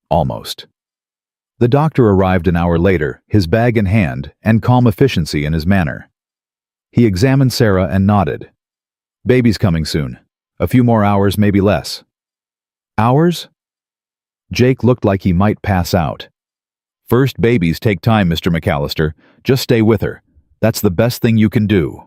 Almost. The doctor arrived an hour later, his bag in hand and calm efficiency in his manner. He examined Sarah and nodded. Baby's coming soon. A few more hours, maybe less. Hours? Jake looked like he might pass out. First babies take time, Mr. McAllister. Just stay with her. That's the best thing you can do.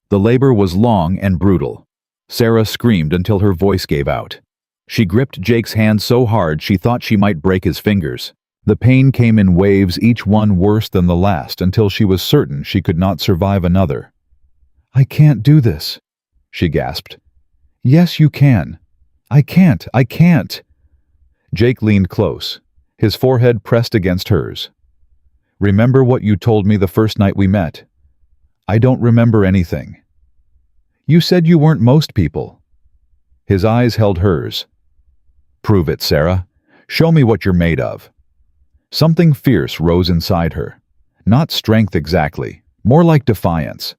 The labor was long and brutal. Sarah screamed until her voice gave out. She gripped Jake's hand so hard she thought she might break his fingers. The pain came in waves, each one worse than the last, until she was certain she could not survive another. I can't do this, she gasped. Yes, you can. I can't. Jake leaned close, his forehead pressed against hers. Remember what you told me the first night we met? I don't remember anything. You said you weren't most people. His eyes held hers. Prove it, Sarah. Show me what you're made of. Something fierce rose inside her. Not strength exactly, more like defiance.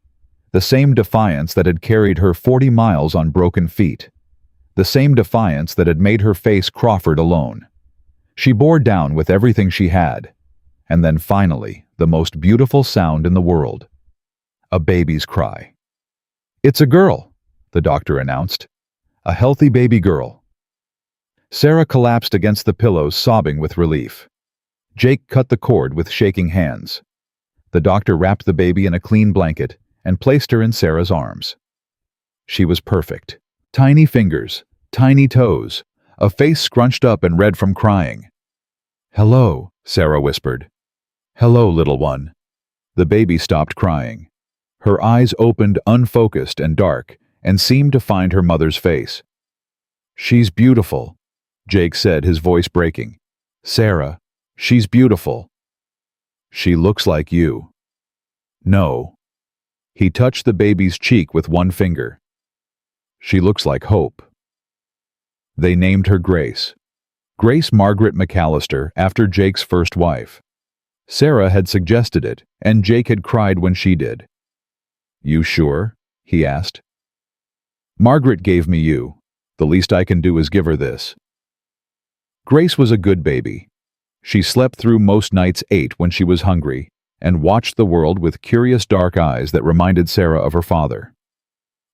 The same defiance that had carried her 40 miles on broken feet. The same defiance that had made her face Crawford alone. She bore down with everything she had. And then finally, the most beautiful sound in the world. A baby's cry. It's a girl, the doctor announced. A healthy baby girl. Sarah collapsed against the pillows, sobbing with relief. Jake cut the cord with shaking hands. The doctor wrapped the baby in a clean blanket and placed her in Sarah's arms. She was perfect. Tiny fingers, tiny toes, a face scrunched up and red from crying. Hello, Sarah whispered. Hello, little one. The baby stopped crying. Her eyes opened unfocused and dark and seemed to find her mother's face. She's beautiful, Jake said, his voice breaking. Sarah, she's beautiful. She looks like you. No. He touched the baby's cheek with one finger. She looks like hope. They named her Grace. Grace Margaret McAllister, after Jake's first wife. Sarah had suggested it, and Jake had cried when she did. You sure? He asked. Margaret gave me you. The least I can do is give her this. Grace was a good baby. She slept through most nights, ate when she was hungry, and watched the world with curious dark eyes that reminded Sarah of her father.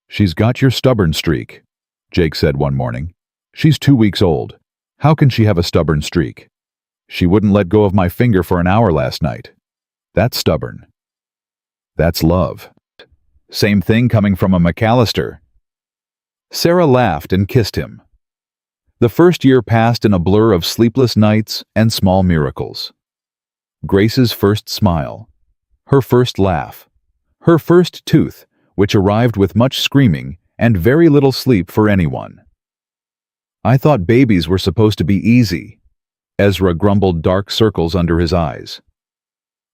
She's got your stubborn streak, Jake said one morning. She's 2 weeks old. How can she have a stubborn streak? She wouldn't let go of my finger for an hour last night. That's stubborn. That's love. Same thing coming from a McAllister. Sarah laughed and kissed him. The first year passed in a blur of sleepless nights and small miracles. Grace's first smile, her first laugh, her first tooth, which arrived with much screaming and very little sleep for anyone. I thought babies were supposed to be easy. Ezra grumbled, dark circles under his eyes.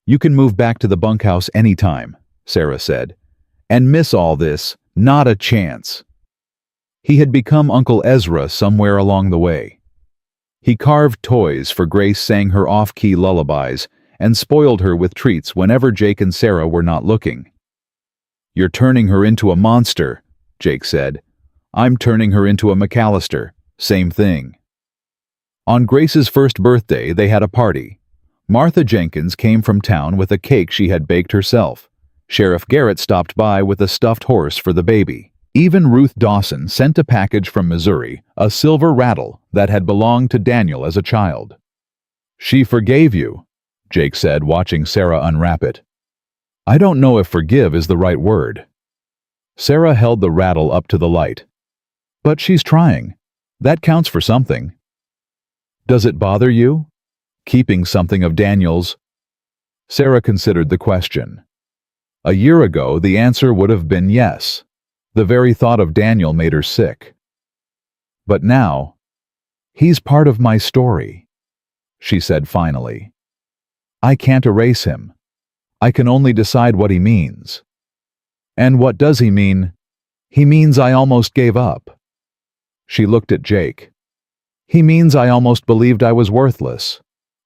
You can move back to the bunkhouse anytime, Sarah said, and miss all this, not a chance. He had become Uncle Ezra somewhere along the way. He carved toys for Grace, sang her off-key lullabies, and spoiled her with treats whenever Jake and Sarah were not looking. You're turning her into a monster, Jake said. I'm turning her into a McAllister. Same thing. On Grace's first birthday, they had a party. Martha Jenkins came from town with a cake she had baked herself. Sheriff Garrett stopped by with a stuffed horse for the baby. Even Ruth Dawson sent a package from Missouri, a silver rattle that had belonged to Daniel as a child. She forgave you, Jake said, watching Sarah unwrap it. I don't know if forgive is the right word. Sarah held the rattle up to the light. But she's trying. That counts for something. Does it bother you? Keeping something of Daniel's? Sarah considered the question. A year ago, the answer would have been yes. The very thought of Daniel made her sick. But now, he's part of my story, she said finally. I can't erase him. I can only decide what he means. And what does he mean? He means I almost gave up. She looked at Jake. He means I almost believed I was worthless.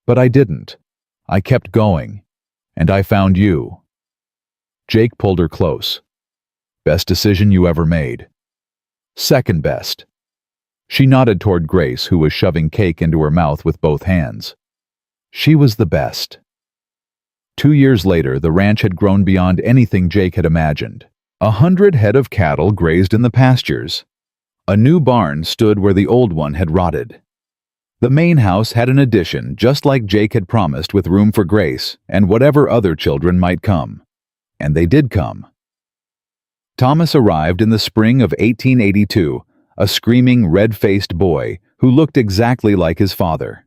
But I didn't. I kept going. And I found you." Jake pulled her close. "Best decision you ever made." "Second best." She nodded toward Grace, who was shoving cake into her mouth with both hands. She was the best. 2 years later, the ranch had grown beyond anything Jake had imagined. 100 head of cattle grazed in the pastures. A new barn stood where the old one had rotted. The main house had an addition, just like Jake had promised, with room for Grace and whatever other children might come. And they did come. Thomas arrived in the spring of 1882, a screaming, red-faced boy who looked exactly like his father.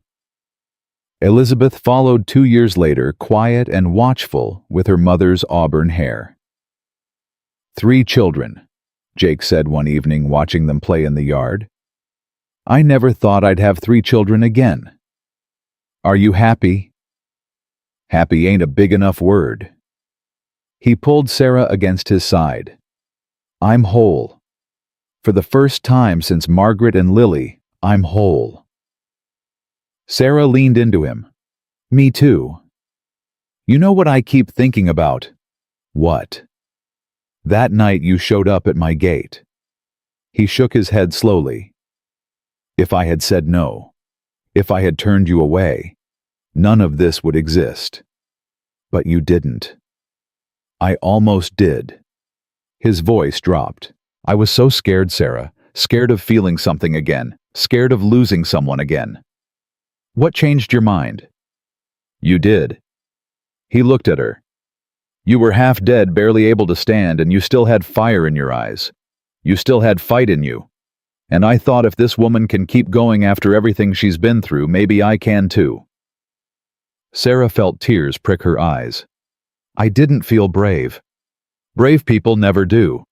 Elizabeth followed 2 years later, quiet and watchful, with her mother's auburn hair. 3 children, Jake said one evening watching them play in the yard. "I never thought I'd have 3 children again." "Are you happy?" "Happy ain't a big enough word." He pulled Sarah against his side. "I'm whole. For the first time since Margaret and Lily, I'm whole." Sarah leaned into him. "Me too. You know what I keep thinking about?" "What?" "That night you showed up at my gate." He shook his head slowly. "If I had said no, if I had turned you away, none of this would exist. But you didn't." "I almost did." His voice dropped. "I was so scared, Sarah, scared of feeling something again, scared of losing someone again." "What changed your mind?" "You did." He looked at her. "You were half dead, barely able to stand, and you still had fire in your eyes. You still had fight in you. And I thought, if this woman can keep going after everything she's been through, maybe I can too." Sarah felt tears prick her eyes. "I didn't feel brave. Brave people never do."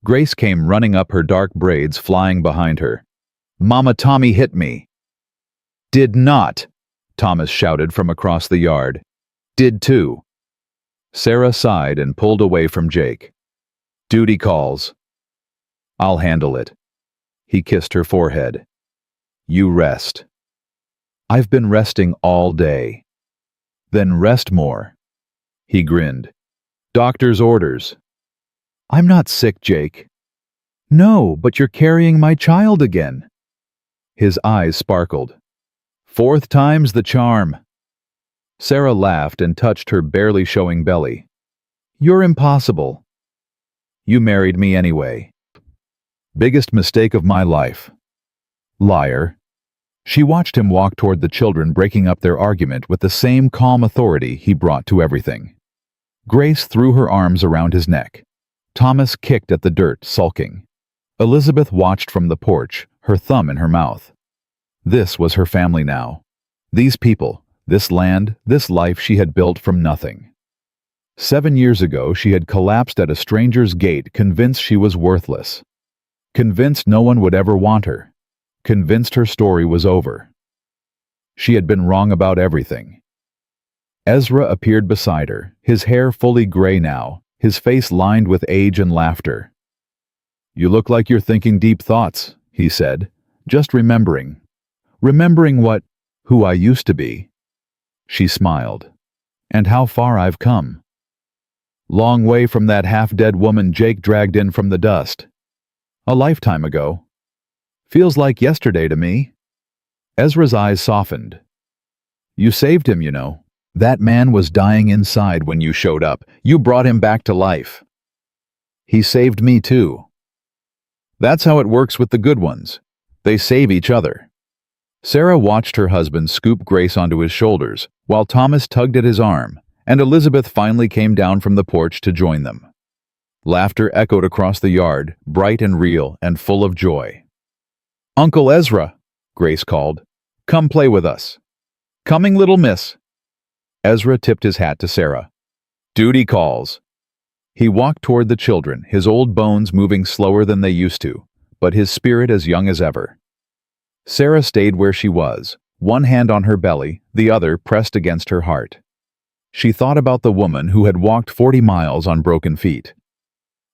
Grace came running up, her dark braids flying behind her. "Mama, Tommy hit me." "Did not," Thomas shouted from across the yard. "Did too." Sarah sighed and pulled away from Jake. "Duty calls." "I'll handle it." He kissed her forehead. "You rest." "I've been resting all day." "Then rest more." He grinned. "Doctor's orders." "I'm not sick, Jake." "No, but you're carrying my child again." His eyes sparkled. "Fourth time's the charm." Sarah laughed and touched her barely showing belly. "You're impossible." "You married me anyway." "Biggest mistake of my life." "Liar." She watched him walk toward the children, breaking up their argument with the same calm authority he brought to everything. Grace threw her arms around his neck. Thomas kicked at the dirt, sulking. Elizabeth watched from the porch, her thumb in her mouth. This was her family now. These people, this land, this life she had built from nothing. 7 years ago, she had collapsed at a stranger's gate, convinced she was worthless. Convinced no one would ever want her. Convinced her story was over. She had been wrong about everything. Ezra appeared beside her, his hair fully gray now, his face lined with age and laughter. "You look like you're thinking deep thoughts," he said, "just remembering. Remembering who I used to be." She smiled. "And how far I've come." "Long way from that half-dead woman Jake dragged in from the dust." "A lifetime ago." "Feels like yesterday to me." Ezra's eyes softened. "You saved him, you know. That man was dying inside when you showed up. You brought him back to life." "He saved me too." "That's how it works with the good ones. They save each other." Sarah watched her husband scoop Grace onto his shoulders, while Thomas tugged at his arm, and Elizabeth finally came down from the porch to join them. Laughter echoed across the yard, bright and real and full of joy. "Uncle Ezra," Grace called. "Come play with us." "Coming, little miss." Ezra tipped his hat to Sarah. "Duty calls." He walked toward the children, his old bones moving slower than they used to, but his spirit as young as ever. Sarah stayed where she was, one hand on her belly, the other pressed against her heart. She thought about the woman who had walked 40 miles on broken feet.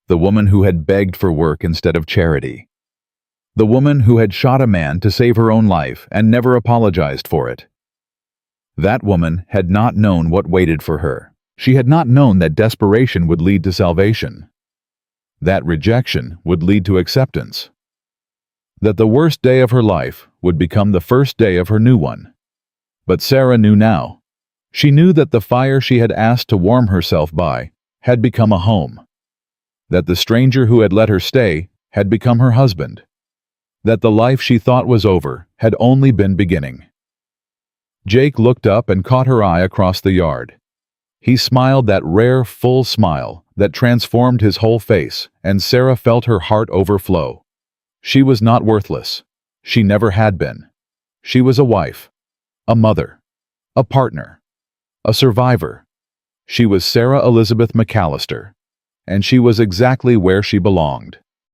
The woman who had begged for work instead of charity. The woman who had shot a man to save her own life and never apologized for it. That woman had not known what waited for her. She had not known that desperation would lead to salvation, that rejection would lead to acceptance, that the worst day of her life would become the first day of her new one. But Sarah knew now. She knew that the fire she had asked to warm herself by had become a home, that the stranger who had let her stay had become her husband, that the life she thought was over had only been beginning. Jake looked up and caught her eye across the yard. He smiled that rare, full smile that transformed his whole face, and Sarah felt her heart overflow. She was not worthless. She never had been. She was a wife, a mother, a partner, a survivor. She was Sarah Elizabeth McAllister, and she was exactly where she belonged.